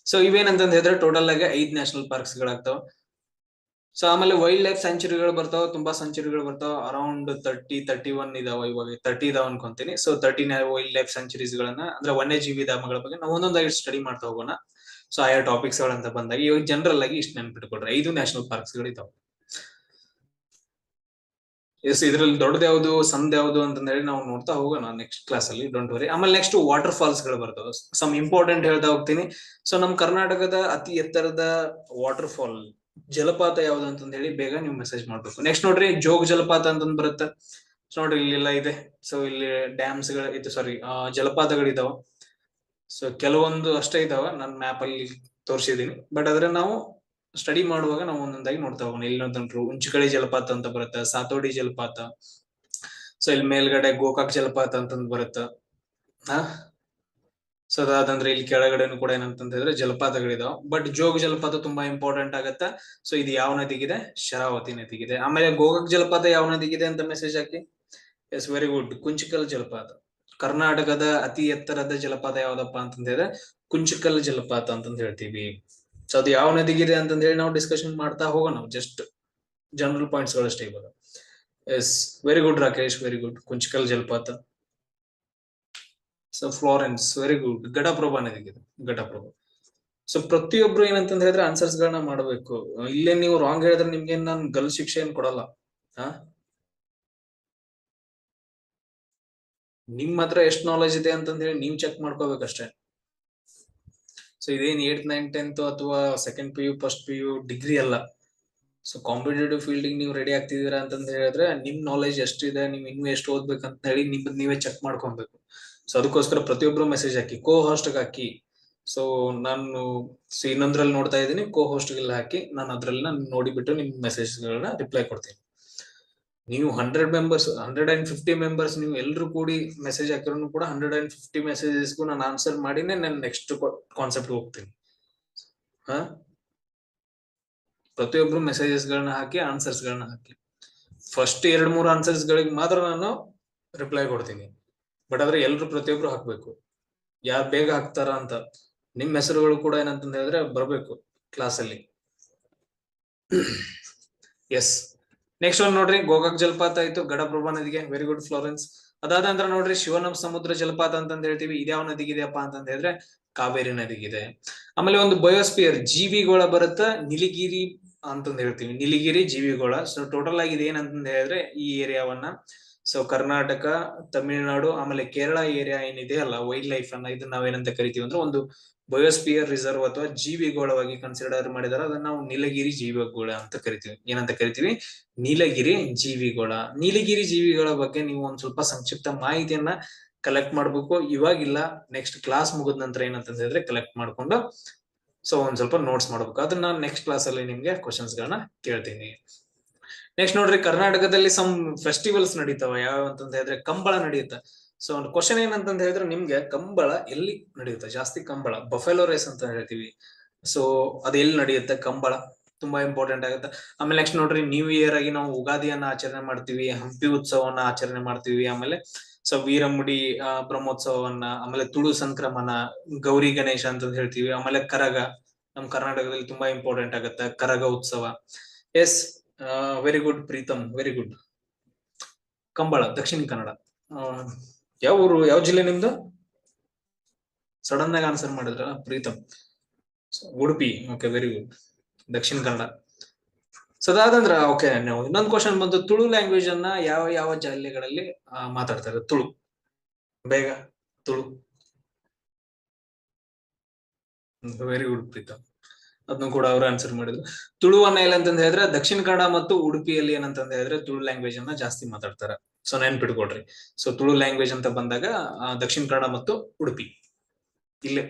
So ಇವೇನಂತಂದ್ ಹೇಳಿದ್ರೆ ಟೋಟಲ್ ಆಗಿ 5 ನ್ಯಾಷನಲ್ ಪಾರ್ಕ್ಸ್ ಗಳಾಗ್ತಾವ. ಸೊ ಆಮೇಲೆ ವೈಲ್ಡ್ ಲೈಫ್ ಸೆಂಚುರಿಗಳು ಬರ್ತಾವ, ತುಂಬಾ ಸೆಂಚುರಿಗಳು ಬರ್ತಾವ. ಅರೌಂಡ್ 31 ಇದಾವ, ಇವಾಗ 30 ಇದಾವ ಅನ್ಕೊಂತೀನಿ. ಸೊ 30 ವೈಲ್ಡ್ ಲೈಫ್ ಸೆಂಚುರೀಸ್ ಗಳನ್ನ ಅಂದ್ರೆ ವನ್ಯಜೀವಿ ಧಾಮಗಳ ಬಗ್ಗೆ ನಾವು ಒಂದೊಂದಾಗಿ ಸ್ಟಡಿ ಮಾಡ್ತಾ ಹೋಗೋಣ. ಸೊ ಆಯಾ ಟಾಪಿಕ್ಸ್ ಗಳಂತ ಬಂದಾಗ ಇವಾಗ ಜನರಲ್ ಆಗಿ ಇಷ್ಟು ನೆನ್ಪಿಟ್ಕೊಳ್ರಿ, 5 ನ್ಯಾಷನಲ್ ಪಾರ್ಕ್ಸ್ ಗಳಿದಾವ. ಎಸ್, ಇದ್ರಲ್ಲಿ ದೊಡ್ಡದು ಯಾವ್ದು ಸಣ್ಣ ಯಾವ್ದು ಅಂತ ಹೇಳಿ ನಾವು ನೋಡ್ತಾ ಹೋಗೋಣ ನೆಕ್ಸ್ಟ್ ಕ್ಲಾಸ್ ಅಲ್ಲಿ, ಡೋಂಟ್ ವರಿ. ಆಮೇಲೆ ನೆಕ್ಸ್ಟ್ ವಾಟರ್ ಫಾಲ್ಸ್ ಗಳು ಬರ್ತಾವ, ಸಮ್ ಇಂಪಾರ್ಟೆಂಟ್ ಹೇಳ್ತಾ ಹೋಗ್ತೀನಿ. ಸೊ ನಮ್ ಕರ್ನಾಟಕದ ಅತಿ ಎತ್ತರದ ವಾಟರ್ ಫಾಲ್ ಜಲಪಾತ ಯಾವ್ದು ಅಂತಂದ್ ಹೇಳಿ ಬೇಗ ನೀವು ಮೆಸೇಜ್ ಮಾಡ್ಬೇಕು. ನೆಕ್ಸ್ಟ್ ನೋಡ್ರಿ, ಜೋಗ್ ಜಲಪಾತ ಅಂತಂದ್ ಬರುತ್ತೆ. ಸೊ ನೋಡ್ರಿ ಇಲ್ಲೆಲ್ಲ ಇದೆ. ಸೊ ಇಲ್ಲಿ ಡ್ಯಾಮ್ಸ್ ಗಳು ಇದು, ಸಾರಿ ಜಲಪಾತಗಳಿದಾವ. ಸೊ ಕೆಲವೊಂದು ಅಷ್ಟೇ ಇದಾವ, ನಾನು ಮ್ಯಾಪ್ ಅಲ್ಲಿ ತೋರಿಸಿದೀನಿ. ಬಟ್ ಆದ್ರೆ ನಾವು ಸ್ಟಡಿ ಮಾಡುವಾಗ ನಾವು ಒಂದೊಂದಾಗಿ ನೋಡ್ತಾ ಹೋಗೋಣ. ಇಲ್ಲಿ ನೋಡ್ತಂಟ್ರು ಉಂಚಕಳಿ ಜಲಪಾತ ಅಂತ ಬರುತ್ತೆ, ಸಾತೋಡಿ ಜಲಪಾತ. ಸೊ ಇಲ್ಲಿ ಮೇಲ್ಗಡೆ ಗೋಕಾಕ್ ಜಲಪಾತ ಅಂತಂದ್ ಬರುತ್ತೆ. ಸೊ ಅದಾದಂದ್ರೆ ಇಲ್ಲಿ ಕೆಳಗಡೆನು ಕೂಡ ಏನಂತಂತ ಹೇಳಿದ್ರೆ ಜಲಪಾತಗಳಿದಾವ. ಬಟ್ ಜೋಗ್ ಜಲಪಾತ ತುಂಬಾ ಇಂಪಾರ್ಟೆಂಟ್ ಆಗತ್ತ. ಸೊ ಇದು ಯಾವ ನದಿಗಿದೆ? ಶರಾವತಿ ನದಿಗಿದೆ. ಆಮೇಲೆ ಗೋಕಾಕ್ ಜಲಪಾತ ಯಾವ ನದಿಗಿದೆ ಅಂತ ಮೆಸೇಜ್ ಹಾಕಿ. Yes, very good. ಕುಂಚಿಕಲ್ ಜಲಪಾತ. ಕರ್ನಾಟಕದ ಅತಿ ಎತ್ತರದ ಜಲಪಾತ ಯಾವ್ದಪ್ಪ ಅಂತಂದ ಹೇಳಿದ್ರೆ ಕುಂಚಿಕಲ್ ಜಲಪಾತ ಅಂತಂದ್ ಹೇಳ್ತೀವಿ. ಸೊ ಅದು ಯಾವ ನದಿಗಿದೆ ಅಂತಂದ್ ಹೇಳಿ ನಾವು ಡಿಸ್ಕಷನ್ ಮಾಡ್ತಾ ಹೋಗೋಣ. ಜಸ್ಟ್ ಜನರಲ್ ಪಾಯಿಂಟ್ಸ್ ಗಳಷ್ಟೇ ಇವಾಗ. Yes, very good Rakesh, very good. Kunchikal ಜಲಪಾತ. So Florence, very good. Ghataprabha ನದಿಗಿದೆ, ಘಟಪ್ರಭಾ. ಸೊ ಪ್ರತಿಯೊಬ್ರು ಏನಂತಂದ್ ಹೇಳಿದ್ರೆ ಆನ್ಸರ್ಸ್ ಗಳನ್ನ ಮಾಡಬೇಕು. ಇಲ್ಲೇ ನೀವು ರಾಂಗ್ ಹೇಳಿದ್ರೆ ನಿಮ್ಗೆ ನಾನು ಗಲ್ ಶಿಕ್ಷೆ ಏನ್ ಕೊಡಲ್ಲ. ನಿಮ್ ಹತ್ರ ಎಷ್ಟು ನಾಲೆಜ್ ಇದೆ ಅಂತಂದ್ ಹೇಳಿ ನೀವ್ ಚೆಕ್ ಮಾಡ್ಕೋಬೇಕಷ್ಟೇ. ಸೊ ಇದೇನ್ 8th 9th 10th ಅಥವಾ second PU first PU degree ಅಲ್ಲ. ಸೊ ಕಾಂಪಿಟೇಟಿವ್ ಫೀಲ್ಡಿಂಗ್ ನೀವು ರೆಡಿ ಆಗ್ತಿದೀರಾ ಅಂತಂದ್ ಹೇಳಿದ್ರೆ ನಿಮ್ ನಾಲೆಜ್ ಎಷ್ಟಿದೆ, ನೀವು ಇನ್ನೂ ಎಷ್ಟು ಓದ್ಬೇಕಂತ ಹೇಳಿ ನಿಮ್ದು ನೀವೇ ಚೆಕ್ ಮಾಡ್ಕೊಬೇಕು. ಸೊ ಅದಕ್ಕೋಸ್ಕರ ಪ್ರತಿಯೊಬ್ರು ಮೆಸೇಜ್ ಹಾಕಿ, ಕೋ ಹೋಸ್ಟ್ ಹಾಕಿ. ಸೊ ನಾನು ಇನ್ನೊಂದ್ರಲ್ಲಿ ನೋಡ್ತಾ ಇದ್ದೀನಿ, ಕೋ ಹೋಸ್ಟ್ ಗೆಲ್ಲ ಹಾಕಿ. ನಾನು ಅದ್ರಲ್ಲಿ ನೋಡಿಬಿಟ್ಟು ನಿಮ್ ಮೆಸೇಜ್ ಗಳನ್ನ ರಿಪ್ಲೈ ಕೊಡ್ತೀನಿ. ನೀವು 100 ಮೆಂಬರ್ಸ್ 150 ಮೆಂಬರ್ಸ್ ನೀವು ಎಲ್ರು ಕೂಡಿ ಮೆಸೇಜ್ ಹಾಕಿರೋನು ಕೂಡ 150 ಮೆಸೇಜಸ್ಗೂ ನಾನು ಆನ್ಸರ್ ಮಾಡಿನೇ ನಾನು ನೆಕ್ಸ್ಟ್ ಕಾನ್ಸೆಪ್ಟ್ ಹೋಗ್ತೀನಿ. ಪ್ರತಿಯೊಬ್ರು ಮೆಸೇಜಸ್ ಗಳನ್ನ ಹಾಕಿ, ಆನ್ಸರ್ಸ್ ಗಳನ್ನ ಹಾಕಿ. ಫಸ್ಟ್ 2-3 ಆನ್ಸರ್ಸ್ ಗಳಿಗೆ ಮಾತ್ರ ನಾನು ರಿಪ್ಲೈ ಕೊಡ್ತೀನಿ. ಬಟ್ ಆದ್ರೆ ಎಲ್ರು ಪ್ರತಿಯೊಬ್ರು ಹಾಕ್ಬೇಕು. ಯಾರು ಬೇಗ ಹಾಕ್ತಾರ ಅಂತ ನಿಮ್ ಹೆಸರುಗಳು ಕೂಡ ಏನಂತ ಹೇಳಿದ್ರೆ ಬರ್ಬೇಕು ಕ್ಲಾಸ್ ಅಲ್ಲಿ. ಎಸ್, ನೆಕ್ಸ್ಟ್ ಒಂದು ನೋಡ್ರಿ, ಗೋಕಾಕ್ ಜಲಪಾತ ಆಯ್ತು, ಘಟಪ್ರಭಾ ನದಿಗೆ, ವೆರಿ ಗುಡ್ ಫ್ಲೋರೆನ್ಸ್. ಅದಾದ ನಂತರ ನೋಡ್ರಿ ಶಿವನಂ ಸಮುದ್ರ ಜಲಪಾತ ಅಂತಂದ್ ಹೇಳ್ತೀವಿ. ಇದ್ಯಾವ ನದಿಗಿದೆಯಪ್ಪ ಅಂತಂದ್ ಹೇಳಿದ್ರೆ ಕಾವೇರಿ ನದಿಗಿದೆ. ಆಮೇಲೆ ಒಂದು ಬಯೋಸ್ಪಿಯರ್ ಜೀವಿಗೋಳ ಬರುತ್ತ, ನೀಲಗಿರಿ ಅಂತಂದ್ ಹೇಳ್ತೀವಿ, ನೀಲಗಿರಿ ಜೀವಿಗೋಳ. ಸೊ ಟೋಟಲ್ ಆಗಿ ಏನಂತಂದ್ ಹೇಳಿದ್ರೆ ಈ ಏರಿಯಾವನ್ನ, ಸೊ ಕರ್ನಾಟಕ, ತಮಿಳುನಾಡು ಆಮೇಲೆ ಕೇರಳ ಏರಿಯಾ ಏನಿದೆ ಅಲ್ಲ, ವೈಲ್ಡ್ ಲೈಫ್ ಅನ್ನ ಇದನ್ನ ನಾವೇನಂತ ಕರಿತೀವಿ ಅಂದ್ರೆ ಒಂದು ಬಯೋಸ್ಪಿಯರ್ ರಿಸರ್ವ್ ಅಥವಾ ಜೀವಿಗೋಳವಾಗಿ ಕನ್ಸಿಡರ್ ಮಾಡಿದಾರೆ. ಅದನ್ನ ನಾವು ನೀಲಗಿರಿ ಜೀವಿಗೋಳ ಅಂತ ಕರಿತೀವಿ. ಏನಂತ ಕರಿತೀವಿ? ನೀಲಗಿರಿ ಜೀವಿಗೋಳ. ನೀಲಗಿರಿ ಜೀವಿಗಳ ಬಗ್ಗೆ ನೀವು ಒಂದ್ ಸ್ವಲ್ಪ ಸಂಕ್ಷಿಪ್ತ ಮಾಹಿತಿಯನ್ನ ಕಲೆಕ್ಟ್ ಮಾಡ್ಬೇಕು. ಇವಾಗಿಲ್ಲ, ನೆಕ್ಸ್ಟ್ ಕ್ಲಾಸ್ ಮುಗಿದ ನಂತರ ಏನಂತ ಹೇಳಿದ್ರೆ ಕಲೆಕ್ಟ್ ಮಾಡ್ಕೊಂಡು ಸೊ ಒಂದ್ ಸ್ವಲ್ಪ ನೋಟ್ಸ್ ಮಾಡ್ಬೇಕು. ಅದನ್ನ ನೆಕ್ಸ್ಟ್ ಕ್ಲಾಸ್ ಅಲ್ಲಿ ನಿಮ್ಗೆ ಕ್ವಶನ್ಸ್ ಗಳನ್ನ ಕೇಳ್ತೀನಿ. ನೆಕ್ಸ್ಟ್ ನೋಡ್ರಿ, ಕರ್ನಾಟಕದಲ್ಲಿ ಸಮ್ ಫೆಸ್ಟಿವಲ್ಸ್ ನಡೀತಾವ ಯಾವ ಅಂತಂದ ಹೇಳಿದ್ರೆ ಕಂಬಳ ನಡೆಯುತ್ತೆ. ಸೊ ಒಂದು ಕ್ವಶನ್ ಏನಂತಂದ ಹೇಳಿದ್ರೆ ನಿಮ್ಗೆ ಕಂಬಳ ಎಲ್ಲಿ ನಡೆಯುತ್ತೆ ಜಾಸ್ತಿ? ಕಂಬಳ ಬಫೆಲೋ ರೇಸ್ ಅಂತ ಹೇಳ್ತೀವಿ. ಸೊ ಅದು ಎಲ್ಲಿ ನಡೆಯುತ್ತೆ ಕಂಬಳ? ತುಂಬಾ ಇಂಪಾರ್ಟೆಂಟ್ ಆಗುತ್ತೆ. ಆಮೇಲೆ ನೆಕ್ಸ್ಟ್ ನೋಡ್ರಿ, ನ್ಯೂ ಇಯರ್ ಆಗಿ ನಾವು ಉಗಾದಿಯನ್ನ ಆಚರಣೆ ಮಾಡ್ತೀವಿ, ಹಂಪಿ ಉತ್ಸವವನ್ನ ಆಚರಣೆ ಮಾಡ್ತೀವಿ. ಆಮೇಲೆ ಸೊ ವೀರಮುಡಿ ಬ್ರಹ್ಮೋತ್ಸವವನ್ನ, ಆಮೇಲೆ ತುಳು ಸಂಕ್ರಮಣ, ಗೌರಿ ಗಣೇಶ ಅಂತ ಹೇಳ್ತೀವಿ. ಆಮೇಲೆ ಕರಗ ನಮ್ ಕರ್ನಾಟಕದಲ್ಲಿ ತುಂಬಾ ಇಂಪಾರ್ಟೆಂಟ್ ಆಗುತ್ತೆ, Karaga Utsava. Yes, very good Preetham, very good. Kambala Dakshina Kannada. ಯಾವ ಊರು, ಯಾವ ಜಿಲ್ಲೆ ನಿಮ್ದು? ಸಡನ್ ಆಗಿ ಆನ್ಸರ್ ಮಾಡಿದ್ರ Preetham. Udupi. Okay, very good, Dakshina Kannada. So ಅದಾದಂದ್ರ okay, ನಾವು ಇನ್ನೊಂದು ಕ್ವಶನ್ ಬಂತು, ತುಳು ಲ್ಯಾಂಗ್ವೇಜ್ ಅನ್ನ ಯಾವ ಯಾವ ಜಿಲ್ಲೆಗಳಲ್ಲಿ ಮಾತಾಡ್ತಾರೆ? ತುಳು, ಬೇಗ ತುಳು. ವೆರಿ ಗುಡ್ ಪ್ರೀತಮ್, ಅದನ್ನು ಕೂಡ ಅವರು ಆನ್ಸರ್ ಮಾಡಿದ್ರು. ತುಳುವನ್ನ ಇಲ್ಲ ಅಂತಂದ ಹೇಳಿದ್ರೆ ದಕ್ಷಿಣ ಕನ್ನಡ ಮತ್ತು ಉಡುಪಿಯಲ್ಲಿ ಏನಂತಂದ ಹೇಳಿದ್ರೆ ತುಳು ಲ್ಯಾಂಗ್ವೇಜ್ ಅನ್ನ ಜಾಸ್ತಿ ಮಾತಾಡ್ತಾರೆ. ಸೊ ನೆನ್ಪಿಟ್ಕೊಡ್ರಿ. ಸೊ ತುಳು ಲ್ಯಾಂಗ್ವೇಜ್ ಅಂತ ಬಂದಾಗ ದಕ್ಷಿಣ ಕನ್ನಡ ಮತ್ತು ಉಡುಪಿ, ಇಲ್ಲೇ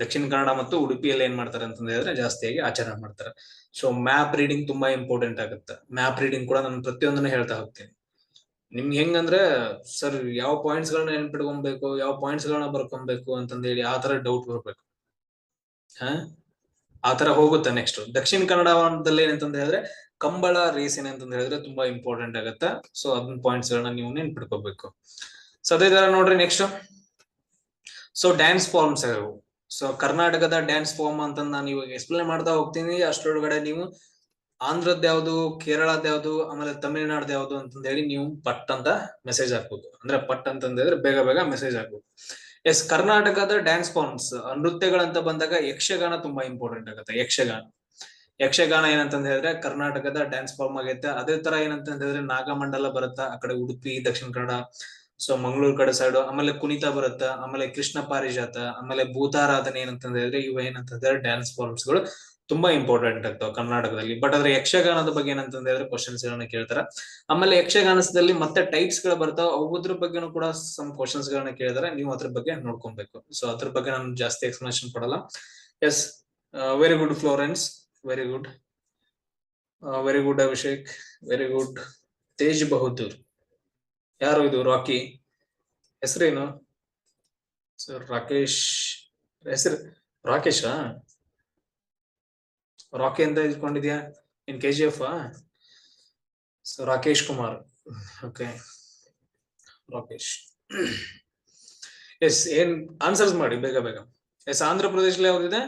ದಕ್ಷಿಣ ಕನ್ನಡ ಮತ್ತು ಉಡುಪಿಯಲ್ಲಿ ಏನ್ ಮಾಡ್ತಾರೆ ಅಂತಂದ ಹೇಳಿದ್ರೆ ಜಾಸ್ತಿಯಾಗಿ ಆಚರಣೆ ಮಾಡ್ತಾರೆ. ಸೊ ಮ್ಯಾಪ್ ರೀಡಿಂಗ್ ತುಂಬಾ ಇಂಪಾರ್ಟೆಂಟ್ ಆಗುತ್ತೆ. ಮ್ಯಾಪ್ ರೀಡಿಂಗ್ ಕೂಡ ನಾನು ಪ್ರತಿಯೊಂದನ್ನು ಹೇಳ್ತಾ ಹೋಗ್ತೀನಿ. ನಿಮ್ಗೆ ಹೆಂಗಂದ್ರೆ ಸರ್ ಯಾವ ಪಾಯಿಂಟ್ಸ್ ಗಳನ್ನ ನೆನ್ಪಿಟ್ಕೊಬೇಕು, ಯಾವ ಪಾಯಿಂಟ್ಸ್ ಗಳನ್ನ ಬರ್ಕೊಬೇಕು ಅಂತಂದ ಹೇಳಿ ಆ ತರ ಡೌಟ್ ಬರ್ಬೇಕು. ಆ ತರ ಹೋಗುತ್ತೆ. ನೆಕ್ಸ್ಟ್ ದಕ್ಷಿಣ ಕನ್ನಡದಲ್ಲಿ ಏನಂತಂದ ಹೇಳಿದ್ರೆ ಕಂಬಳ ರೇಸ್ ಏನಂತಂದ ಹೇಳಿದ್ರೆ ತುಂಬಾ ಇಂಪಾರ್ಟೆಂಟ್ ಆಗುತ್ತೆ. ಸೊ ಅದನ್ನ ಪಾಯಿಂಟ್ಸ್ ಗಳನ್ನ ನೀವು ನೆನ್ಪಿಟ್ಕೋಬೇಕು. ಸೊ ಅದೇ ತರ ನೋಡ್ರಿ ನೆಕ್ಸ್ಟ್, ಸೊ ಡ್ಯಾನ್ಸ್ ಫಾರ್ಮ್ಸ್ ಯಾವು? ಸೊ ಕರ್ನಾಟಕದ ಡ್ಯಾನ್ಸ್ ಫಾರ್ಮ್ ಅಂತ ನಾನು ಇವಾಗ ಎಕ್ಸ್ಪ್ಲೇನ್ ಮಾಡ್ತಾ ಹೋಗ್ತೀನಿ. ಅಷ್ಟರೊಳಗಡೆ ನೀವು ಆಂಧ್ರದ್ ಯಾವ್ದು, ಕೇರಳದ ಯಾವ್ದು, ಆಮೇಲೆ ತಮಿಳ್ನಾಡ್ದು ಯಾವ್ದು ಅಂತಂದ ಹೇಳಿ ನೀವು ಪಟ್ ಅಂತ ಮೆಸೇಜ್ ಹಾಕ್ಬೋದು. ಅಂದ್ರೆ ಪಟ್ ಅಂತಂದ್ರೆ ಬೇಗ ಬೇಗ ಮೆಸೇಜ್ ಹಾಕ್ಬೋದು. ಎಸ್, ಕರ್ನಾಟಕದ ಡ್ಯಾನ್ಸ್ ಫಾರ್ಮ್ಸ್ ನೃತ್ಯಗಳಂತ ಬಂದಾಗ ಯಕ್ಷಗಾನ ತುಂಬಾ ಇಂಪಾರ್ಟೆಂಟ್ ಆಗುತ್ತೆ. ಯಕ್ಷಗಾನ ಏನಂತಂದ ಹೇಳಿದ್ರೆ ಕರ್ನಾಟಕದ ಡ್ಯಾನ್ಸ್ ಫಾರ್ಮ್ ಆಗೈತೆ. ಅದೇ ತರ ಏನಂತಂದ ಹೇಳಿದ್ರೆ ನಾಗಮಂಡಲ ಬರುತ್ತಾ ಆ ಕಡೆ ಉಡುಪಿ, ದಕ್ಷಿಣ ಕನ್ನಡ, ಸೊ ಮಂಗಳೂರು ಕಡೆ ಸೈಡ್. ಆಮೇಲೆ ಕುಣಿತ ಬರುತ್ತ, ಆಮೇಲೆ ಕೃಷ್ಣ ಪಾರಿಜಾತ, ಆಮೇಲೆ ಭೂತಾರಾಧನೆ ಏನಂತಂದ ಹೇಳಿದ್ರೆ ಇವ ಏನಂತಂದ್ರೆ ಡ್ಯಾನ್ಸ್ ಫಾರ್ಮ್ಸ್ ಗಳು ತುಂಬಾ ಇಂಪಾರ್ಟೆಂಟ್ ಆಗ್ತಾವ ಕರ್ನಾಟಕದಲ್ಲಿ. ಬಟ್ ಅದ್ರ ಯಕ್ಷಗಾನದ ಬಗ್ಗೆ ಏನಂತಂದ ಹೇಳಿದ್ರೆ ಕ್ವಶನ್ಸ್ ಗಳನ್ನ ಕೇಳ್ತಾರ. ಆಮೇಲೆ ಯಕ್ಷಗಾನದಲ್ಲಿ ಮತ್ತೆ ಟೈಪ್ಸ್ ಗಳು ಬರ್ತಾವ, ಅದ್ರ ಬಗ್ಗೆನೂ ಕೂಡ ಸಮ್ ಕ್ವಶನ್ಸ್ ಗಳನ್ನ ಕೇಳಿದಾರೆ. ನೀವು ಅದ್ರ ಬಗ್ಗೆ ನೋಡ್ಕೊಬೇಕು. ಸೊ ಅದ್ರ ಬಗ್ಗೆ ನಾನು ಜಾಸ್ತಿ ಎಕ್ಸ್ಪ್ಲನೇಷನ್ ಕೊಡಲ್ಲ. Yes, very good Florence, very good, very good Abhishek, very good. Tej Bahadur, ಯಾರು ಇದು? ರಾಕಿ ಹೆಸರೇನು? ಸರ್ ರಾಕೇಶ್ ಹೆಸರು ರಾಕೇಶಾ? ರಾಕಿ ಅಂತ ಇಟ್ಕೊಂಡಿದ್ಯಾ in KGF? So Rakesh Kumar. Okay, Rakesh. Yes, ಏನ್ ಆನ್ಸರ್ಸ್ ಮಾಡಿ ಬೇಗ ಬೇಗ. ಎಸ್, ಆಂಧ್ರ ಪ್ರದೇಶದಲ್ಲಿ ಯಾವ್ದಿದೆ?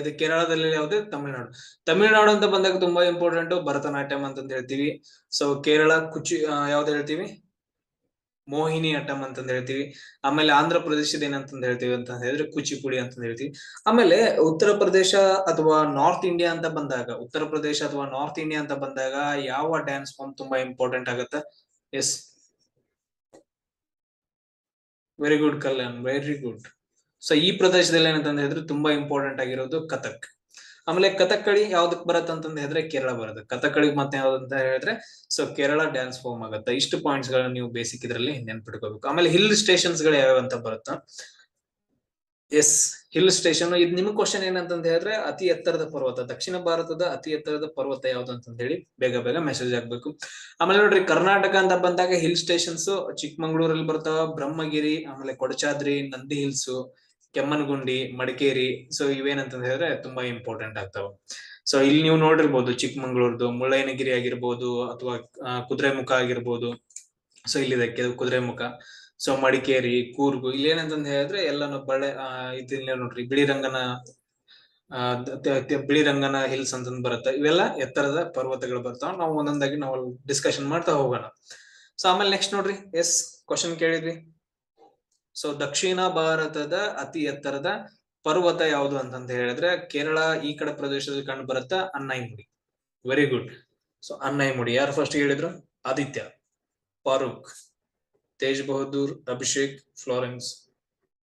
ಇದು ಕೇರಳದಲ್ಲಿ ಯಾವ್ದು? ತಮಿಳ್ನಾಡು. ತಮಿಳ್ನಾಡು ಅಂತ ಬಂದಾಗ ತುಂಬಾ ಇಂಪಾರ್ಟೆಂಟ್ ಭರತನಾಟ್ಯಂ ಅಂತಂದ ಹೇಳ್ತೀವಿ. ಸೊ ಕೇರಳ ಕುಚಿ ಯಾವ್ದು ಹೇಳ್ತೀವಿ? ಮೋಹಿನಿ ಅಟ್ಟಂ ಅಂತಂದ ಹೇಳ್ತೀವಿ. ಆಮೇಲೆ ಆಂಧ್ರ ಪ್ರದೇಶದ ಏನಂತಂದ ಹೇಳ್ತೀವಿ ಅಂತ ಹೇಳಿದ್ರೆ ಕುಚಿಪುಡಿ ಅಂತಂದ ಹೇಳ್ತೀವಿ. ಆಮೇಲೆ ಉತ್ತರ ಪ್ರದೇಶ ಅಥವಾ ನಾರ್ತ್ ಇಂಡಿಯಾ ಅಂತ ಬಂದಾಗ, ಉತ್ತರ ಪ್ರದೇಶ ಅಥವಾ ನಾರ್ತ್ ಇಂಡಿಯಾ ಅಂತ ಬಂದಾಗ ಯಾವ ಡ್ಯಾನ್ಸ್ ಫಾರ್ಮ್ ತುಂಬಾ ಇಂಪಾರ್ಟೆಂಟ್ ಆಗುತ್ತೆ? Yes, very good Kalyan, very good. So ಈ ಪ್ರದೇಶದಲ್ಲಿ ಏನಂತಂದ ಹೇಳಿದ್ರೆ ತುಂಬಾ ಇಂಪಾರ್ಟೆಂಟ್ ಆಗಿರೋದು ಕಥಕ್. ಆಮೇಲೆ ಕಥಕ್ಕಳಿ ಯಾವ್ದಕ್ ಬರತ್ತ ಅಂತಂದ ಹೇಳಿದ್ರೆ ಕೇರಳ ಬರುತ್ತೆ. ಕಥಕ್ಕಳಿ ಮತ್ತೆ ಯಾವ್ದಂತ ಹೇಳಿದ್ರೆ ಸೊ ಕೇರಳ ಡ್ಯಾನ್ಸ್ ಫಾರ್ಮ್ ಆಗುತ್ತೆ. ಇಷ್ಟು ಪಾಯಿಂಟ್ಸ್ ಗಳನ್ನ ನೀವು ಬೇಸಿಕ್ ಇದ್ರಲ್ಲಿ ನೆನ್ಪಿಟ್ಕೋಬೇಕು. ಆಮೇಲೆ ಹಿಲ್ ಸ್ಟೇಷನ್ಸ್ ಗಳು ಯಾವ್ಯಾವ ಅಂತ ಬರುತ್ತಾ? Yes, hill station. ಇದು ನಿಮ್ ಕ್ವಶನ್ ಏನಂತಂದ ಹೇಳಿದ್ರೆ ಅತಿ ಎತ್ತರದ ಪರ್ವತ, ದಕ್ಷಿಣ ಭಾರತದ ಅತಿ ಎತ್ತರದ ಪರ್ವತ ಯಾವ್ದು ಅಂತಂದ ಹೇಳಿ ಬೇಗ ಬೇಗ ಮೆಸೇಜ್ ಆಗ್ಬೇಕು. ಆಮೇಲೆ ನೋಡ್ರಿ, ಕರ್ನಾಟಕ ಅಂತ ಬಂದಾಗ ಹಿಲ್ ಸ್ಟೇಷನ್ಸ್ ಚಿಕ್ಕಮಂಗ್ಳೂರಲ್ಲಿ ಬರ್ತಾವ, ಬ್ರಹ್ಮಗಿರಿ, ಆಮೇಲೆ ಕೊಡಚಾದ್ರಿ, ನಂದಿ ಹಿಲ್ಸ್, ಕೆಮ್ಮನಗುಂಡಿ, ಮಡಿಕೇರಿ. ಸೊ ಇವೇನಂತಂದ ಹೇಳಿದ್ರೆ ತುಂಬಾ ಇಂಪಾರ್ಟೆಂಟ್ ಆಗ್ತಾವ. ಸೊ ಇಲ್ಲಿ ನೀವು ನೋಡಿರ್ಬೋದು ಚಿಕ್ಕಮಂಗ್ಳೂರ್ದು ಮುಳ್ಳಯ್ಯನಗಿರಿ ಆಗಿರ್ಬೋದು ಅಥವಾ ಕುದುರೆಮುಖ ಆಗಿರ್ಬೋದು. ಸೊ ಇಲ್ಲಿದೆ ಕುದುರೆಮುಖ. ಸೊ ಮಡಿಕೇರಿ, ಕೂರ್ಗು, ಇಲ್ಲಿ ಏನಂತಂದ ಹೇಳಿದ್ರೆ ಎಲ್ಲಾನು ಬಳೆ ಇದಿಲ್ಲ ನೋಡ್ರಿ, ಬಿಳಿರಂಗನ ಹಿಲ್ಸ್ ಅಂತಂದ್ ಬರುತ್ತೆ. ಇವೆಲ್ಲ ಎತ್ತರದ ಪರ್ವತಗಳು ಬರ್ತಾವ. ನಾವು ಒಂದೊಂದಾಗಿ ನಾವು ಡಿಸ್ಕಷನ್ ಮಾಡ್ತಾ ಹೋಗೋಣ. ಸೊ ಆಮೇಲೆ ನೆಕ್ಸ್ಟ್ ನೋಡ್ರಿ, ಎಸ್ ಕ್ವಶನ್ ಕೇಳಿದ್ವಿ. ಸೊ ದಕ್ಷಿಣ ಭಾರತದ ಅತಿ ಎತ್ತರದ ಪರ್ವತ ಯಾವುದು ಅಂತಂತ ಹೇಳಿದ್ರೆ ಕೇರಳ ಈ ಕಡೆ ಪ್ರದೇಶದಲ್ಲಿ ಕಂಡು ಬರುತ್ತಾ Anaimudi. Very good. So Anaimudi. ಯಾರು ಫಸ್ಟ್ ಹೇಳಿದ್ರು? Aditya, Farooq, Tej Bahadur, Abhishek, Florence,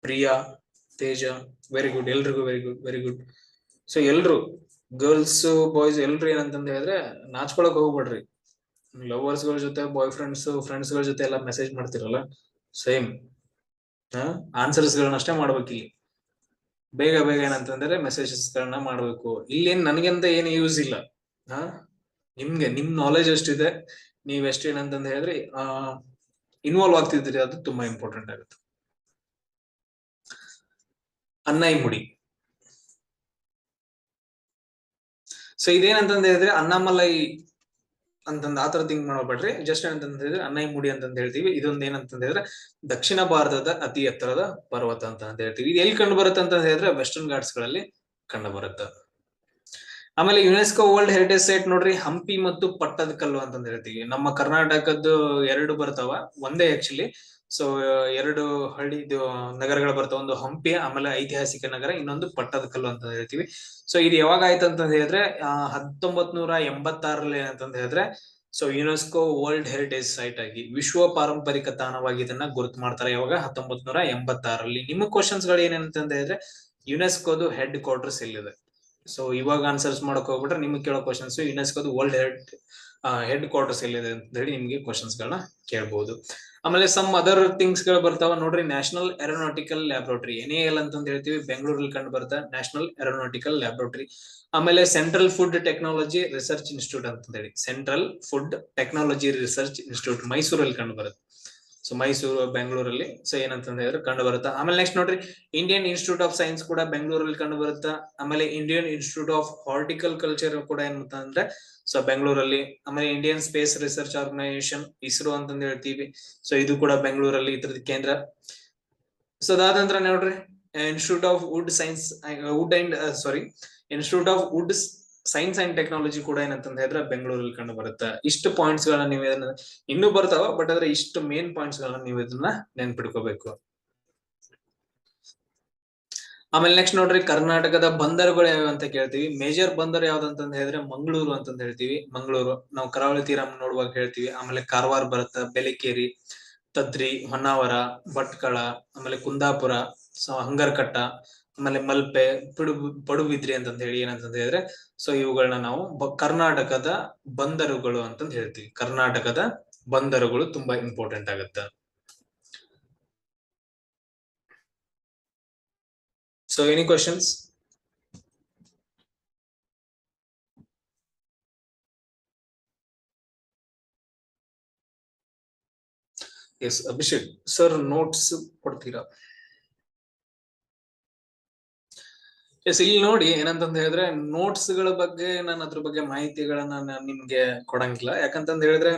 Priya, Teja. Very good, ಎಲ್ರಿಗೂ very good, very good. So ಎಲ್ರು ಗರ್ಲ್ಸ್ ಬಾಯ್ಸ್ ಎಲ್ರು ಏನಂತಂದ ಹೇಳಿದ್ರೆ ನಾಚ್ಕೊಳಕ್ ಹೋಗ್ಬೇಡ್ರಿ. ಲವರ್ಸ್ ಗಳ ಜೊತೆ, ಬಾಯ್ ಫ್ರೆಂಡ್ಸ್ ಗಳ ಜೊತೆ ಎಲ್ಲ ಮೆಸೇಜ್ ಮಾಡ್ತಿರಲ್ಲ, ಸೇಮ್ ಆನ್ಸರ್ಸ್ ಗಳನ್ನ ಅಷ್ಟೇ ಮಾಡ್ಬೇಕಿಲ್ಲಿ. ಬೇಗ ಬೇಗ ಏನಂತಂದ್ರೆ ಮೆಸೇಜಸ್ ಗಳನ್ನ ಮಾಡ್ಬೇಕು. ಇಲ್ಲೇನ್ ನನಗೆಂತ ಏನು ಯೂಸ್ ಇಲ್ಲ. ಹಾ, ನಿಮ್ ನಾಲೆಜ್ ಎಷ್ಟಿದೆ, ನೀವ್ ಎಷ್ಟು ಏನಂತಂದ ಹೇಳಿದ್ರೆ ಇನ್ವಾಲ್ವ್ ಆಗ್ತಿದ್ರಿ, ಅದು ತುಂಬಾ ಇಂಪಾರ್ಟೆಂಟ್ ಆಗುತ್ತೆ. ಅನ್ನೈ ಮುಡಿ. ಸೊ ಇದೇನಂತಂದ ಹೇಳಿದ್ರೆ ಅನ್ನಮಲೈ ಅಂತಂದ ಆತರ ಥಿಂಕ್ ಮಾಡಬೇಡ್ರಿ. ಜಸ್ಟ್ ಏನಂತಂದ ಹೇಳಿದ್ರೆ ಅನ್ನೈ ಮುಡಿ ಅಂತಂದ ಹೇಳ್ತೀವಿ. ಇದೊಂದ್ ಏನಂತಂದ ಹೇಳಿದ್ರೆ ದಕ್ಷಿಣ ಭಾರತದ ಅತಿ ಎತ್ತರದ ಪರ್ವತ ಅಂತ ಹೇಳ್ತೀವಿ. ಇದು ಎಲ್ಲಿ ಕಂಡು ಬರುತ್ತೆ ಅಂತ ಹೇಳಿದ್ರೆ ವೆಸ್ಟರ್ನ್ ಘಾಟ್ಸ್ ಗಳಲ್ಲಿ ಕಂಡು ಬರುತ್ತೆ. ಆಮೇಲೆ ಯುನೆಸ್ಕೋ ವರ್ಲ್ಡ್ ಹೆರಿಟೇಜ್ ಸೈಟ್ ನೋಡ್ರಿ, ಹಂಪಿ ಮತ್ತು ಪಟ್ಟದಕಲ್ಲು ಅಂತಂದ ಹೇಳ್ತೀವಿ. ನಮ್ಮ ಕರ್ನಾಟಕದ್ದು ಎರಡು ಬರ್ತಾವ, ಒಂದೇ ಆಕ್ಚುಲಿ. ಸೊ ಎರಡು ನಗರಗಳು ಬರ್ತಾವ, ಒಂದು ಹಂಪಿ, ಆಮೇಲೆ ಐತಿಹಾಸಿಕ ನಗರ, ಇನ್ನೊಂದು ಪಟ್ಟದಕಲ್ಲು ಅಂತ ಹೇಳ್ತೀವಿ. ಸೊ ಇದು ಯಾವಾಗ ಆಯ್ತು ಅಂತ ಹೇಳಿದ್ರೆ 1986ರಲ್ಲಿ ಅಂತಂದ ಹೇಳಿದ್ರೆ so UNESCO world heritage site ಆಗಿ ವಿಶ್ವ ಪಾರಂಪರಿಕ ತಾಣವಾಗಿ ಇದನ್ನ ಗುರುತು ಮಾಡ್ತಾರೆ. ಯಾವಾಗ? 1986ರಲ್ಲಿ. ನಿಮ್ಮ ಕ್ವಶನ್ಸ್ ಗಳು ಏನಂತಂದ ಹೇಳಿದ್ರೆ ಯುನೆಸ್ಕೋದು ಹೆಡ್ ಕ್ವಾರ್ಟರ್ಸ್ ಎಲ್ಲಿದೆ? ಸೊ ಇವಾಗ ಆನ್ಸರ್ಸ್ ಮಾಡಕ್ ಹೋಗ್ಬಿಟ್ರೆ ನಿಮ್ಗೆ ಕೇಳೋ ಕ್ವಶನ್ಸ್ ಯುನೆಸ್ಕೋದು ವರ್ಲ್ಡ್ ಹೆಡ್ ಕ್ವಾರ್ಟರ್ಸ್ ಎಲ್ಲಿದೆ ಅಂತ ಹೇಳಿ ನಿಮ್ಗೆ ಕ್ವಶನ್ಸ್ ಗಳನ್ನ ಕೇಳಬಹುದು. ಆಮೇಲೆ ಸಮ್ ಅದರ್ ಥಿಂಗ್ಸ್ ಗಳು ಬರ್ತಾವ ನೋಡ್ರಿ. ನ್ಯಾಷನಲ್ ಏರೋನಾಟಿಕಲ್ ಲ್ಯಾಬ್ರೋಟರಿ, NAL ಅಂತಂದ ಹೇಳ್ತೀವಿ, ಬೆಂಗಳೂರಲ್ಲಿ ಕಂಡು ಬರುತ್ತೆ ನ್ಯಾಷನಲ್ ಏರೋನಾಟಿಕಲ್ ಲ್ಯಾಬ್ರೋಟರಿ. ಆಮೇಲೆ central food technology research institute ಅಂತ ಹೇಳಿ, central food technology research institute ಮೈಸೂರಲ್ಲಿ ಕಂಡು ಬರುತ್ತೆ. ಸೊ ಮೈಸೂರು, ಬೆಂಗಳೂರಲ್ಲಿ ಸೊ ಏನಂತಂದ ಹೇಳಿದ್ರೆ ಕಂಡು ಬರುತ್ತಾ. ಆಮೇಲೆ ನೆಕ್ಸ್ಟ್ ನೋಡ್ರಿ, ಇಂಡಿಯನ್ ಇನ್ಸ್ಟಿಟ್ಯೂಟ್ ಆಫ್ ಸೈನ್ಸ್ ಕೂಡ ಬೆಂಗಳೂರಲ್ಲಿ ಕಂಡು ಬರುತ್ತಾ. ಆಮೇಲೆ Indian institute of horticulture ಕೂಡ ಏನಂತಂದ್ರೆ ಸೊ ಬೆಂಗಳೂರಲ್ಲಿ. ಆಮೇಲೆ Indian space research organisation ISRO ಅಂತಂದ ಹೇಳ್ತೀವಿ. ಸೊ ಇದು ಕೂಡ ಬೆಂಗಳೂರಲ್ಲಿ ಇದ್ರದ್ದು ಕೇಂದ್ರ. ಸೊ ಅದಾದ ನಂತರ ನೋಡ್ರಿ, institute of wood science institute of wood science and technology ಕೂಡ ಏನಂತಂದ ಹೇಳಿದ್ರೆ ಬೆಂಗಳೂರಲ್ಲಿ ಕಂಡು ಬರುತ್ತೆ. ಇಷ್ಟು ಪಾಯಿಂಟ್ಸ್ ಗಳನ್ನ ನೀವು ಇನ್ನೂ ಬರ್ತಾವ, ಬಟ್ ಆದ್ರೆ ಇಷ್ಟು ಮೇನ್ ಪಾಯಿಂಟ್ಸ್ ಗಳನ್ನ ನೀವು ಇದನ್ನ ನೆನ್ಪಿಡ್ಕೋಬೇಕು. ಆಮೇಲೆ ನೆಕ್ಸ್ಟ್ ನೋಡ್ರಿ, ಕರ್ನಾಟಕದ ಬಂದರುಗಳು ಯಾವ್ಯಾವ ಅಂತ ಕೇಳ್ತೀವಿ. ಮೇಜರ್ ಬಂದರು ಯಾವ್ದಂತಂದ ಹೇಳಿದ್ರೆ ಮಂಗಳೂರು ಅಂತಂದ ಹೇಳ್ತೀವಿ. ಮಂಗಳೂರು ನಾವು ಕರಾವಳಿ ತೀರ ನೋಡುವಾಗ ಹೇಳ್ತೀವಿ. ಆಮೇಲೆ ಕಾರವಾರ ಬರುತ್ತೆ, ಬೆಲಿಕೇರಿ, ತದ್ರಿ, ಹೊನ್ನಾವರ, ಭಟ್ಕಳ, ಆಮೇಲೆ ಕುಂದಾಪುರ, ಹಂಗರಕಟ್ಟ, ಆಮೇಲೆ ಮಲ್ಪೆ, ಪಡುಬಿದ್ರಿ ಅಂತಂದ ಹೇಳಿ ಏನಂತಂದ ಹೇಳಿದ್ರೆ ಸೊ ಇವುಗಳನ್ನ ನಾವು ಕರ್ನಾಟಕದ ಬಂದರುಗಳು ಅಂತಂದ ಹೇಳ್ತೀವಿ. ಕರ್ನಾಟಕದ ಬಂದರುಗಳು ತುಂಬಾ ಇಂಪಾರ್ಟೆಂಟ್ ಆಗುತ್ತೆ. So any questions? Yes Abhishek sir, notes ಕೊಡ್ತೀರಾ? ಎಸ್, ಇಲ್ಲಿ ನೋಡಿ ಏನಂತಂದ ಹೇಳಿದ್ರೆ ನೋಟ್ಸ್ ಗಳ ಬಗ್ಗೆ ನಾನು ಅದ್ರ ಬಗ್ಗೆ ಮಾಹಿತಿಗಳನ್ನ ನಾನು ನಿಮ್ಗೆ ಕೊಡಂಗಿಲ್ಲ. ಯಾಕಂತಂದ ಹೇಳಿದ್ರೆ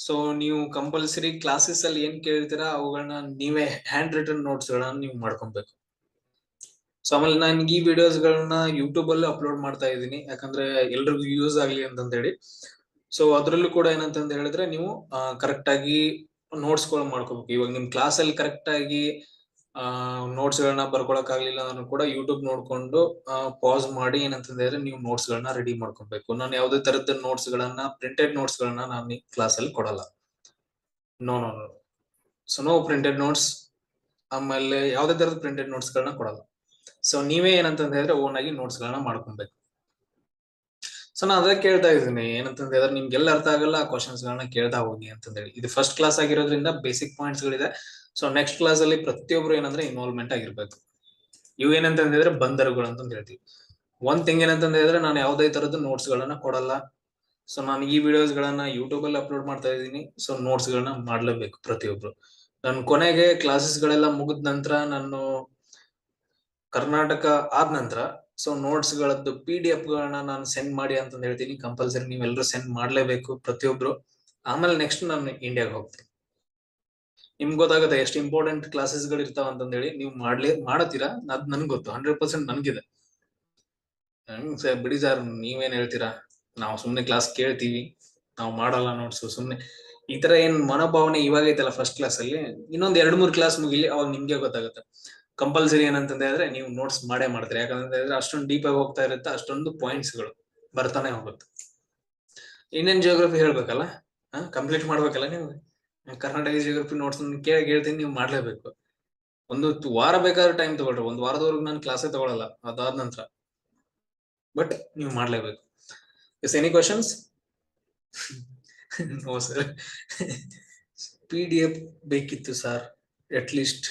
ಸೊ ನೀವು ಕಂಪಲ್ಸರಿ ಕ್ಲಾಸಸ್ ಅಲ್ಲಿ ಏನ್ ಕೇಳ್ತೀರಾ ಅವುಗಳನ್ನ ನೀವೇ ಹ್ಯಾಂಡ್ ರಿಟನ್ ನೋಟ್ಸ್ ಗಳನ್ನ ನೀವು ಮಾಡ್ಕೊಬೇಕು. ಸೊ ಆಮೇಲೆ ನಾನು ಈ ವಿಡಿಯೋಸ್ ಗಳನ್ನ ಯೂಟ್ಯೂಬ್ ಅಲ್ಲಿ ಅಪ್ಲೋಡ್ ಮಾಡ್ತಾ ಇದ್ದೀನಿ, ಯಾಕಂದ್ರೆ ಎಲ್ರಿಗೂ ಯೂಸ್ ಆಗ್ಲಿ ಅಂತಂದ ಹೇಳಿ. ಸೊ ಅದ್ರಲ್ಲೂ ಕೂಡ ಏನಂತಂದ ಹೇಳಿದ್ರೆ ನೀವು ಕರೆಕ್ಟ್ ಆಗಿ ನೋಟ್ಸ್ ಗಳು ಮಾಡ್ಕೋಬೇಕು. ಇವಾಗ ನಿಮ್ ಕ್ಲಾಸ್ ಅಲ್ಲಿ ಕರೆಕ್ಟ್ ಆಗಿ ನೋಟ್ಸ್ ಗಳನ್ನ ಬರ್ಕೊಳಕ್ ಆಗ್ಲಿಲ್ಲ ನಾನು ಕೂಡ ಯೂಟ್ಯೂಬ್ ನೋಡ್ಕೊಂಡು ಪಾಸ್ ಮಾಡಿ ಏನಂತಂದ ಹೇಳಿದ್ರೆ ನೀವು ನೋಟ್ಸ್ ಗಳನ್ನ ರೆಡಿ ಮಾಡ್ಕೊಬೇಕು. ನಾನು ಯಾವುದೇ ತರದ ನೋಟ್ಸ್ ಗಳನ್ನ ಪ್ರಿಂಟೆಡ್ ನೋಟ್ಸ್ ಗಳನ್ನ ನಾನು ಕ್ಲಾಸ್ ಅಲ್ಲಿ ಕೊಡಲ್ಲ. No no no so no printed notes. ಆಮೇಲೆ ಯಾವುದೇ ತರದ ಪ್ರಿಂಟೆಡ್ ನೋಟ್ಸ್ ಗಳನ್ನ ಕೊಡಲ್ಲ. ಸೊ ನೀವೇ ಏನಂತಂದ ಹೇಳಿದ್ರೆ ಓನ್ ಆಗಿ ನೋಟ್ಸ್ ಗಳನ್ನ ಮಾಡ್ಕೊಬೇಕು. ಸೊ ನಾನು ಅದೇ ಕೇಳ್ತಾ ಇದ್ದೀನಿ, ಏನಂತಂದ ಹೇಳಿದ್ರೆ ನಿಮ್ಗೆಲ್ಲ ಅರ್ಥ ಆಗಲ್ಲ ಆ ಕ್ವಶನ್ಸ್ ಗಳನ್ನ ಕೇಳ್ತಾ ಹೋಗಿ ಅಂತಂದ ಹೇಳಿ. ಇದು ಫಸ್ಟ್ ಕ್ಲಾಸ್ ಆಗಿರೋದ್ರಿಂದ ಬೇಸಿಕ್ ಪಾಯಿಂಟ್ಸ್ ಗಳಿದೆ. ಸೊ ನೆಕ್ಸ್ಟ್ ಕ್ಲಾಸ್ ಅಲ್ಲಿ ಪ್ರತಿಯೊಬ್ರು ಏನಂದ್ರೆ ಇನ್ವಾಲ್ವ್ಮೆಂಟ್ ಆಗಿರ್ಬೇಕು. ಇವು ಏನಂತ ಹೇಳಿದ್ರೆ ಬಂದರುಗಳು ಅಂತಂದ ಹೇಳ್ತೀವಿ. ಒಂದ್ ಥಿಂಗ್ ಏನಂತಂದ ಹೇಳಿದ್ರೆ ನಾನು ಯಾವುದೇ ತರದ್ದು ನೋಟ್ಸ್ ಗಳನ್ನ ಕೊಡಲ್ಲ. ಸೊ ನಾನು ಈ ವಿಡಿಯೋಸ್ ಗಳನ್ನ ಯೂಟ್ಯೂಬ್ ಅಲ್ಲಿ ಅಪ್ಲೋಡ್ ಮಾಡ್ತಾ ಇದ್ದೀನಿ. ಸೊ ನೋಟ್ಸ್ ಗಳನ್ನ ಮಾಡ್ಲೇಬೇಕು ಪ್ರತಿಯೊಬ್ರು. ನಾನು ಕೊನೆಗೆ ಕ್ಲಾಸಸ್ ಗಳೆಲ್ಲ ಮುಗಿದ ನಂತರ ನಾನು ಕರ್ನಾಟಕ ಆದ ನಂತರ ಸೊ ನೋಟ್ಸ್ ಗಳದ್ದು PDF ಗಳನ್ನ ನಾನು ಸೆಂಡ್ ಮಾಡಿ ಅಂತಂದ ಹೇಳ್ತೀನಿ. ಕಂಪಲ್ಸರಿ ನೀವೆಲ್ಲರೂ ಸೆಂಡ್ ಮಾಡ್ಲೇಬೇಕು ಪ್ರತಿಯೊಬ್ರು. ಆಮೇಲೆ ನೆಕ್ಸ್ಟ್ ನಾನು ಇಂಡಿಯಾಗೆ ಹೋಗ್ತೀನಿ. ನಿಮ್ಗೆ ಗೊತ್ತಾಗುತ್ತೆ ಎಷ್ಟು ಇಂಪಾರ್ಟೆಂಟ್ ಕ್ಲಾಸಸ್ ಗಳು ಇರ್ತಾವ ಅಂತಂದ ಹೇಳಿ. ನೀವು ಮಾಡತ್ತೀರಾ, ಅದ್ ನನ್ಗೆ ಗೊತ್ತು, 100% ನನ್ಗಿದೆ. ಬಿಡಿ ಸರ್, ನೀವೇನ್ ಹೇಳ್ತೀರಾ, ನಾವು ಸುಮ್ನೆ ಕ್ಲಾಸ್ ಕೇಳ್ತೀವಿ, ನಾವು ಮಾಡಲ್ಲ ನೋಟ್ಸ್ ಸುಮ್ನೆ, ಈ ತರ ಏನ್ ಮನೋಭಾವನೆ ಇವಾಗ ಐತಲ್ಲ ಫಸ್ಟ್ ಕ್ಲಾಸ್ ಅಲ್ಲಿ. ಇನ್ನೊಂದ್ 2-3 ಕ್ಲಾಸ್ ಮುಗಿಲಿ, ಅವಾಗ ನಿಮ್ಗೆ ಗೊತ್ತಾಗುತ್ತೆ. ಕಂಪಲ್ಸರಿ ಏನಂತಂದ ಹೇಳಿದ್ರೆ ನೀವು ನೋಟ್ಸ್ ಮಾಡೇ ಮಾಡ್ತೀರಿ. ಯಾಕಂತ ಹೇಳಿದ್ರೆ ಅಷ್ಟೊಂದು ಡೀಪ್ ಆಗಿ ಹೋಗ್ತಾ ಇರುತ್ತೆ, ಅಷ್ಟೊಂದು ಪಾಯಿಂಟ್ಸ್ ಗಳು ಬರ್ತಾನೆ ಹೋಗುತ್ತೆ. ಇಂಡಿಯನ್ ಜಿಯೋಗ್ರಫಿ ಹೇಳ್ಬೇಕಲ್ಲ, ಕಂಪ್ಲೀಟ್ ಮಾಡ್ಬೇಕಲ್ಲ ನೀವು. ಕರ್ನಾಟಕ ಜಿಯೋಗ್ರಫಿ ನೋಟ್ಸ್ ಹೇಳ್ತೀನಿ, ನೀವು ಮಾಡ್ಲೇಬೇಕು. ಒಂದು ವಾರ ಬೇಕಾದ್ರೆ ಟೈಮ್ ತಗೊಳ್ರಿ, ಒಂದ್ ವಾರದವರೆಗೂ ನಾನು ಕ್ಲಾಸೇ ತಗೊಳಲ್ಲ ಅದಾದ ನಂತರ, ಬಟ್ ನೀವು ಮಾಡ್ಲೇಬೇಕು. Yes, any questions? No sir, PDF ಬೇಕಿತ್ತು sir, at least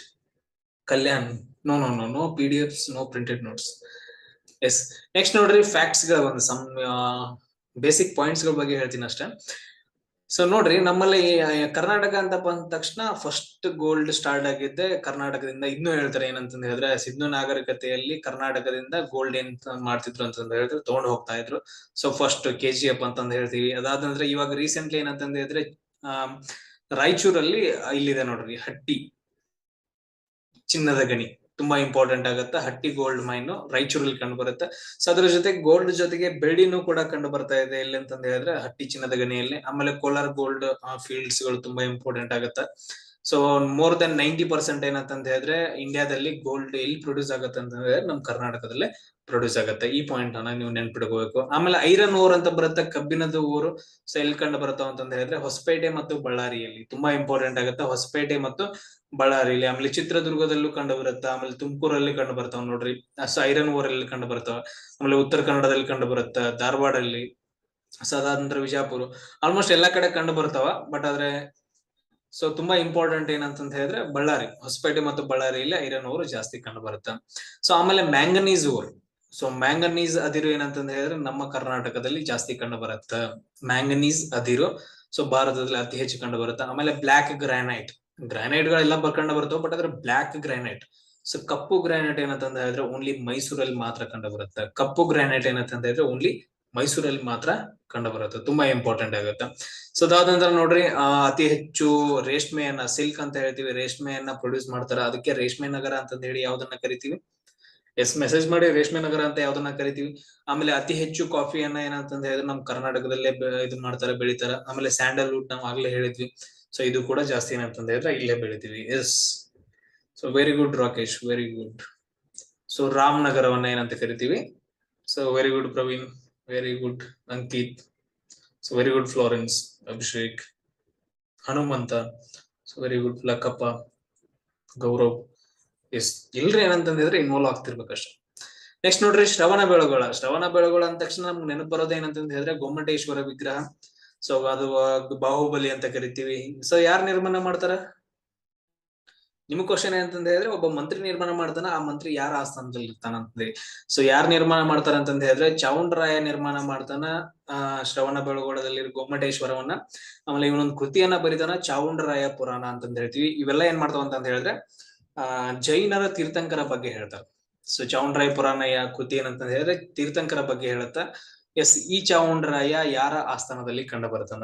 Kalyan no PDFs, no printed notes. Yes, next ನೋಡ್ರಿ ಫ್ಯಾಕ್ಟ್ಸ್ ಗಳ ಒಂದು ಸಮ್ ಬೇಸಿಕ್ ಪಾಯಿಂಟ್ಸ್ ಗಳ ಬಗ್ಗೆ ಹೇಳ್ತೀನಿ ಅಷ್ಟೇ. ಸೊ ನೋಡ್ರಿ, ನಮ್ಮಲ್ಲಿ ಕರ್ನಾಟಕ ಅಂತ ಬಂದ ತಕ್ಷಣ ಫಸ್ಟ್ ಗೋಲ್ಡ್ ಸ್ಟಾರ್ಟ್ ಆಗಿದ್ದೆ ಕರ್ನಾಟಕದಿಂದ. ಇನ್ನೂ ಹೇಳ್ತಾರೆ ಏನಂತಂದ್ ಹೇಳಿದ್ರೆ, ಸಿಂಧು ನಾಗರಿಕತೆಯಲ್ಲಿ ಕರ್ನಾಟಕದಿಂದ ಗೋಲ್ಡ್ ಏನ್ ಮಾಡ್ತಿದ್ರು ಅಂತಂದ್ ಹೇಳಿದ್ರೆ ತಗೊಂಡ್ ಹೋಗ್ತಾ ಇದ್ರು. ಸೊ ಫಸ್ಟ್ KGF ಅಂತಂದ್ ಹೇಳ್ತೀವಿ. ಅದಾದ ನಂತರ ಇವಾಗ ರೀಸೆಂಟ್ಲಿ ಏನಂತಂದ್ ಹೇಳಿದ್ರೆ ರಾಯಚೂರಲ್ಲಿ ಇಲ್ಲಿದೆ ನೋಡ್ರಿ ಹಟ್ಟಿ ಚಿನ್ನದ ಗಣಿ, ತುಂಬಾ ಇಂಪಾರ್ಟೆಂಟ್ ಆಗುತ್ತೆ. ಹಟ್ಟಿ ಗೋಲ್ಡ್ ಮೈನ್ ರಾಯಚೂರಲ್ಲಿ ಕಂಡು ಬರುತ್ತೆ. ಸೊ ಅದ್ರ ಜೊತೆಗೆ ಗೋಲ್ಡ್ ಜೊತೆಗೆ ಬೆಳ್ಳಿನೂ ಕೂಡ ಕಂಡು ಬರ್ತಾ ಇದೆ ಎಲ್ಲಿ ಅಂತಂದ ಹೇಳಿದ್ರೆ ಹಟ್ಟಿ ಚಿನ್ನದ ಗಣಿಯಲ್ಲಿ. ಆಮೇಲೆ ಕೋಲಾರ್ ಗೋಲ್ಡ್ ಫೀಲ್ಡ್ಸ್ ಗಳು ತುಂಬಾ ಇಂಪಾರ್ಟೆಂಟ್ ಆಗುತ್ತೆ. ಸೊ ಮೋರ್ ದೆನ್ 90% ಏನಂತಂದ ಹೇಳಿದ್ರೆ ಇಂಡಿಯಾದಲ್ಲಿ ಗೋಲ್ಡ್ ಎಲ್ಲಿ ಪ್ರೊಡ್ಯೂಸ್ ಆಗುತ್ತೆ ಅಂತಂದ್ರೆ ನಮ್ ಕರ್ನಾಟಕದಲ್ಲೇ ಪ್ರೊಡ್ಯೂಸ್ ಆಗುತ್ತೆ. ಈ ಪಾಯಿಂಟ್ ಅನ್ನ ನೀವು ನೆನ್ಪಿಡ್ಕೋಬೇಕು. ಆಮೇಲೆ ಐರನ್ ಓರ್ ಅಂತ ಬರುತ್ತೆ, ಕಬ್ಬಿಣದ ಊರು. ಸೊ ಎಲ್ಲಿ ಕಂಡು ಬರ್ತಾವ ಅಂತಂದ ಹೇಳಿದ್ರೆ ಹೊಸಪೇಟೆ ಮತ್ತು ಬಳ್ಳಾರಿಯಲ್ಲಿ. ತುಂಬಾ ಇಂಪಾರ್ಟೆಂಟ್ ಆಗುತ್ತೆ ಹೊಸಪೇಟೆ ಮತ್ತು ಬಳ್ಳಾರಿಯಲ್ಲಿ. ಆಮೇಲೆ ಚಿತ್ರದುರ್ಗದಲ್ಲೂ ಕಂಡು ಬರುತ್ತೆ. ಆಮೇಲೆ ತುಮಕೂರಲ್ಲಿ ಕಂಡು ಬರ್ತಾವ ನೋಡ್ರಿ. ಸೊ ಐರನ್ ಓರ್ ಅಲ್ಲಿ ಕಂಡು ಬರ್ತಾವ. ಆಮೇಲೆ ಉತ್ತರ ಕನ್ನಡದಲ್ಲಿ ಕಂಡು ಬರುತ್ತೆ, ಧಾರವಾಡಲ್ಲಿ. ಸೊ ಅದಾದ ನಂತರ ವಿಜಯಪುರ, ಆಲ್ಮೋಸ್ಟ್ ಎಲ್ಲಾ ಕಡೆ ಕಂಡು ಬರ್ತಾವ. ಬಟ್ ಆದ್ರೆ ಸೊ ತುಂಬಾ ಇಂಪಾರ್ಟೆಂಟ್ ಏನಂತ ಹೇಳಿದ್ರೆ ಬಳ್ಳಾರಿ, ಹೊಸಪೇಟೆ ಮತ್ತು ಬಳ್ಳಾರಿಯಲ್ಲಿ ಐರನ್ ಓರ್ ಜಾಸ್ತಿ ಕಂಡು ಬರುತ್ತೆ. ಸೊ ಆಮೇಲೆ ಮ್ಯಾಂಗನೀಸ್ ಓರ್. ಸೊ ಮ್ಯಾಂಗನೀಸ್ ಅದಿರು ಏನಂತಂದ ಹೇಳಿದ್ರೆ ನಮ್ಮ ಕರ್ನಾಟಕದಲ್ಲಿ ಜಾಸ್ತಿ ಕಂಡು ಬರುತ್ತೆ. ಮ್ಯಾಂಗನೀಸ್ ಅದಿರು ಸೊ ಭಾರತದಲ್ಲಿ ಅತಿ ಹೆಚ್ಚು ಕಂಡು ಬರುತ್ತೆ. ಆಮೇಲೆ ಬ್ಲಾಕ್ ಗ್ರಾನೈಟ್, ಗ್ರಾನೈಟ್ ಗಳೆಲ್ಲ ಕಂಡು ಬರ್ತವೆ. ಬಟ್ ಆದ್ರೆ ಬ್ಲಾಕ್ ಗ್ರಾನೈಟ್, ಸೊ ಕಪ್ಪು ಗ್ರಾನೈಟ್ ಏನಂತಂದ ಹೇಳಿದ್ರೆ ಓನ್ಲಿ ಮೈಸೂರಲ್ಲಿ ಮಾತ್ರ ಕಂಡು ಬರುತ್ತೆ. ಕಪ್ಪು ಗ್ರಾನೈಟ್ ಏನಂತಂದ ಹೇಳಿದ್ರೆ ಓನ್ಲಿ ಮೈಸೂರಲ್ಲಿ ಮಾತ್ರ ಕಂಡು ಬರುತ್ತೆ. ತುಂಬಾ ಇಂಪಾರ್ಟೆಂಟ್ ಆಗುತ್ತೆ. ಸೊ ಅದಾದ ನಂತರ ನೋಡ್ರಿ ಅತಿ ಹೆಚ್ಚು ರೇಷ್ಮೆಯನ್ನ, ಸಿಲ್ಕ್ ಅಂತ ಹೇಳ್ತೀವಿ, ರೇಷ್ಮೆಯನ್ನ ಪ್ರೊಡ್ಯೂಸ್ ಮಾಡ್ತಾರ. ಅದಕ್ಕೆ ರೇಷ್ಮೆ ನಗರ ಅಂತಂದ ಹೇಳಿ ಯಾವ್ದನ್ನ ಕರಿತೀವಿ. ಎಸ್, ಮೆಸೇಜ್ ಮಾಡಿ, ರೇಷ್ಮೆ ನಗರ ಅಂತ ಯಾವ್ದನ್ನ ಕರಿತೀವಿ. ಆಮೇಲೆ ಅತಿ ಹೆಚ್ಚು ಕಾಫಿಯನ್ನ ಏನಂತಂದ ಹೇಳಿದ್ರೆ ನಮ್ ಕರ್ನಾಟಕದಲ್ಲೇ ಇದನ್ ಮಾಡ್ತಾರೆ, ಬೆಳಿತಾರ. ಆಮೇಲೆ ಸ್ಯಾಂಡಲ್ವುಡ್ ನಾವು ಆಗ್ಲೇ ಹೇಳಿದ್ವಿ. ಸೊ ಇದು ಕೂಡ ಜಾಸ್ತಿ ಏನಂತಂದ ಹೇಳಿದ್ರೆ ಇಲ್ಲೇ ಬೆಳಿತೀವಿ. Yes, so very good Rakesh, very good. So ರಾಮನಗರವನ್ನ ಏನಂತ ಕರಿತೀವಿ. So very good Praveen, very good Ankit. So very good Florence, Abhishek, Hanumanta. So very good Lakkappa, Gaurav. Yes, ಎಲ್ರು ಏನಂತಂದಿದ್ರೆ ಇನ್ವಾಲ್ವ್ ಆಗ್ತಿರ್ಬೇಕಷ್ಟೇ. ನೆಕ್ಸ್ಟ್ ನೋಡ್ರಿ ಶ್ರವಣ ಬೆಳಗೊಳ. ಶ್ರವಣ ಬೆಳಗೊಳ ಅಂದ ತಕ್ಷಣ ನಮ್ಗೆ ನೆನಪು ಬರೋದು ಏನಂತಂದ ಹೇಳಿದ್ರೆ ಗೊಮ್ಮಟೇಶ್ವರ ವಿಗ್ರಹ. ಸೊ ಅದು ಬಾಹುಬಲಿ ಅಂತ ಕರಿತೀವಿ. ಸೊ ಯಾರು ನಿರ್ಮಾಣ ಮಾಡ್ತಾರ? ನಿಮ್ ಕ್ವಶನ್ ಏನಂತಂದ ಹೇಳಿದ್ರೆ ಒಬ್ಬ ಮಂತ್ರಿ ನಿರ್ಮಾಣ ಮಾಡ್ತಾನ, ಆ ಮಂತ್ರಿ ಯಾರ ಆಸ್ಥಾನದಲ್ಲಿ ಇರ್ತಾನ ಅಂತಂದ್ರಿ. ಸೊ ಯಾರು ನಿರ್ಮಾಣ ಮಾಡ್ತಾರ ಅಂತಂದ ಹೇಳಿದ್ರೆ ಚಾವುಂಡರಾಯ ನಿರ್ಮಾಣ ಮಾಡ್ತಾನ ಶ್ರವಣ ಬೆಳಗೊಳದಲ್ಲಿ ಗೊಮ್ಮಟೇಶ್ವರವನ್ನ. ಆಮೇಲೆ ಇವನೊಂದು ಕೃತಿಯನ್ನ ಬರಿತಾನ, ಚಾವುಂಡರಾಯ ಪುರಾಣ ಅಂತಂದ ಹೇಳ್ತೀವಿ. ಇವೆಲ್ಲ ಏನ್ ಮಾಡ್ತಾವ ಅಂತಂದ ಹೇಳಿದ್ರೆ ಜೈನರ ತೀರ್ಥಂಕರ ಬಗ್ಗೆ ಹೇಳ್ತಾರೆ. ಸೊ ಚಾವುಂಡರಾಯ ಪುರಾಣಯ ಕೃತಿ ಏನಂತ ಹೇಳಿದ್ರೆ ತೀರ್ಥಂಕರ ಬಗ್ಗೆ ಹೇಳುತ್ತಾ. ಎಸ್, ಈ ಚಾವುಂಡರಾಯ ಯಾರ ಆಸ್ಥಾನದಲ್ಲಿ ಕಂಡು ಬರ್ತಾನ?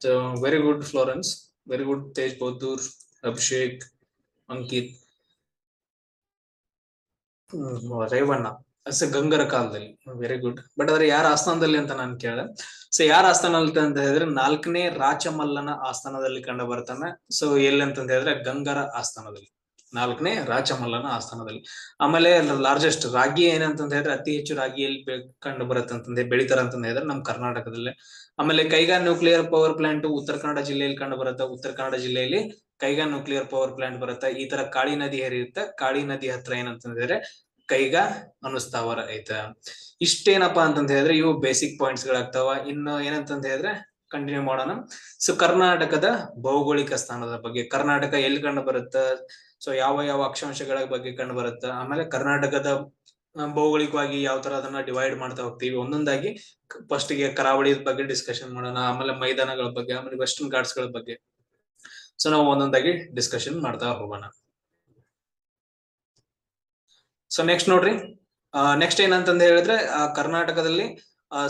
So very good Florence, very good Tej Bahadur, Abhishek, Ankit, Revanna. ಗಂಗರ ಕಾಲದಲ್ಲಿ. Very good. ಬಟ್ ಆದ್ರೆ ಯಾರ ಆಸ್ಥಾನದಲ್ಲಿ ಅಂತ ನಾನು ಕೇಳಿದೆ. ಸೊ ಯಾರ ಆಸ್ಥಾನದಲ್ಲಿ ಅಂತ ಹೇಳಿದ್ರೆ 4ನೇ ರಾಚಮಲ್ಲನ ಆಸ್ಥಾನದಲ್ಲಿ ಕಂಡು ಬರ್ತಾನೆ. ಸೊ ಎಲ್ಲಿ ಅಂತಂದ ಹೇಳಿದ್ರೆ ಗಂಗರ ಆಸ್ಥಾನದಲ್ಲಿ, 4ನೇ ರಾಚಮಲ್ಲನ ಆಸ್ಥಾನದಲ್ಲಿ. ಆಮೇಲೆ ಲಾರ್ಜೆಸ್ಟ್ ರಾಗಿ ಏನಂತಂದ ಹೇಳಿದ್ರೆ ಅತಿ ಹೆಚ್ಚು ರಾಗಿಯಲ್ಲಿ ಕಂಡು ಬರುತ್ತೆ ಅಂತಂದ್ರೆ ಬೆಳಿತಾರ ಅಂತಂದ ಹೇಳಿದ್ರೆ ನಮ್ ಕರ್ನಾಟಕದಲ್ಲೇ. ಆಮೇಲೆ Kaiga nuclear power plant Uttara Kannada ಜಿಲ್ಲೆಯಲ್ಲಿ ಕಂಡು ಬರುತ್ತೆ. ಉತ್ತರ ಕನ್ನಡ ಜಿಲ್ಲೆಯಲ್ಲಿ ಕೈಗಾ ನ್ಯೂಕ್ಲಿಯರ್ ಪವರ್ ಪ್ಲಾಂಟ್ ಬರುತ್ತೆ. ಈ ತರ ಕಾಳಿ ನದಿ ಹರಿಯುತ್ತೆ. ಕಾಳಿ ನದಿ ಹತ್ರ ಏನಂತಂದ್ರೆ ಕೈಗಾ ಅನುಸ್ಥಾವರ ಐತೆ. ಇಷ್ಟೇನಪ್ಪಾ ಅಂತಂದ ಹೇಳಿದ್ರೆ ಇವು ಬೇಸಿಕ್ ಪಾಯಿಂಟ್ಸ್ ಗಳಾಗ್ತಾವ. ಇನ್ನು ಏನಂತಂದ ಹೇಳಿದ್ರೆ ಕಂಟಿನ್ಯೂ ಮಾಡೋಣ. ಸೊ ಕರ್ನಾಟಕದ ಭೌಗೋಳಿಕ ಸ್ಥಾನದ ಬಗ್ಗೆ, ಕರ್ನಾಟಕ ಎಲ್ಲಿ ಕಂಡು ಬರುತ್ತೆ, ಸೊ ಯಾವ ಯಾವ ಅಕ್ಷಾಂಶಗಳ ಬಗ್ಗೆ ಕಂಡು ಬರುತ್ತೆ, ಆಮೇಲೆ ಕರ್ನಾಟಕದ ಭೌಗೋಳಿಕವಾಗಿ ಯಾವ ತರ ಅದನ್ನ ಡಿವೈಡ್ ಮಾಡ್ತಾ ಹೋಗ್ತೀವಿ ಒಂದೊಂದಾಗಿ. ಫಸ್ಟ್ ಗೆ ಕರಾವಳಿ ಬಗ್ಗೆ ಡಿಸ್ಕಷನ್ ಮಾಡೋಣ, ಆಮೇಲೆ ಮೈದಾನಗಳ ಬಗ್ಗೆ, ಆಮೇಲೆ ವೆಸ್ಟರ್ನ್ ಘಾಟ್ಸ್ ಗಳ ಬಗ್ಗೆ. ಸೊ ನಾವು ಒಂದೊಂದಾಗಿ ಡಿಸ್ಕಷನ್ ಮಾಡ್ತಾ ಹೋಗೋಣ. ಸೊ ನೆಕ್ಸ್ಟ್ ನೋಡ್ರಿ, ನೆಕ್ಸ್ಟ್ ಏನಂತಂದ ಹೇಳಿದ್ರೆ ಕರ್ನಾಟಕದಲ್ಲಿ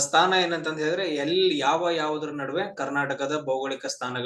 ಸ್ಥಾನ ಏನಂತಂದ ಹೇಳಿದ್ರೆ ಎಲ್ಲಿ ಯಾವುದ್ರ ನಡುವೆ ಕರ್ನಾಟಕದ ಭೌಗೋಳಿಕ ಸ್ಥಾನಗಳು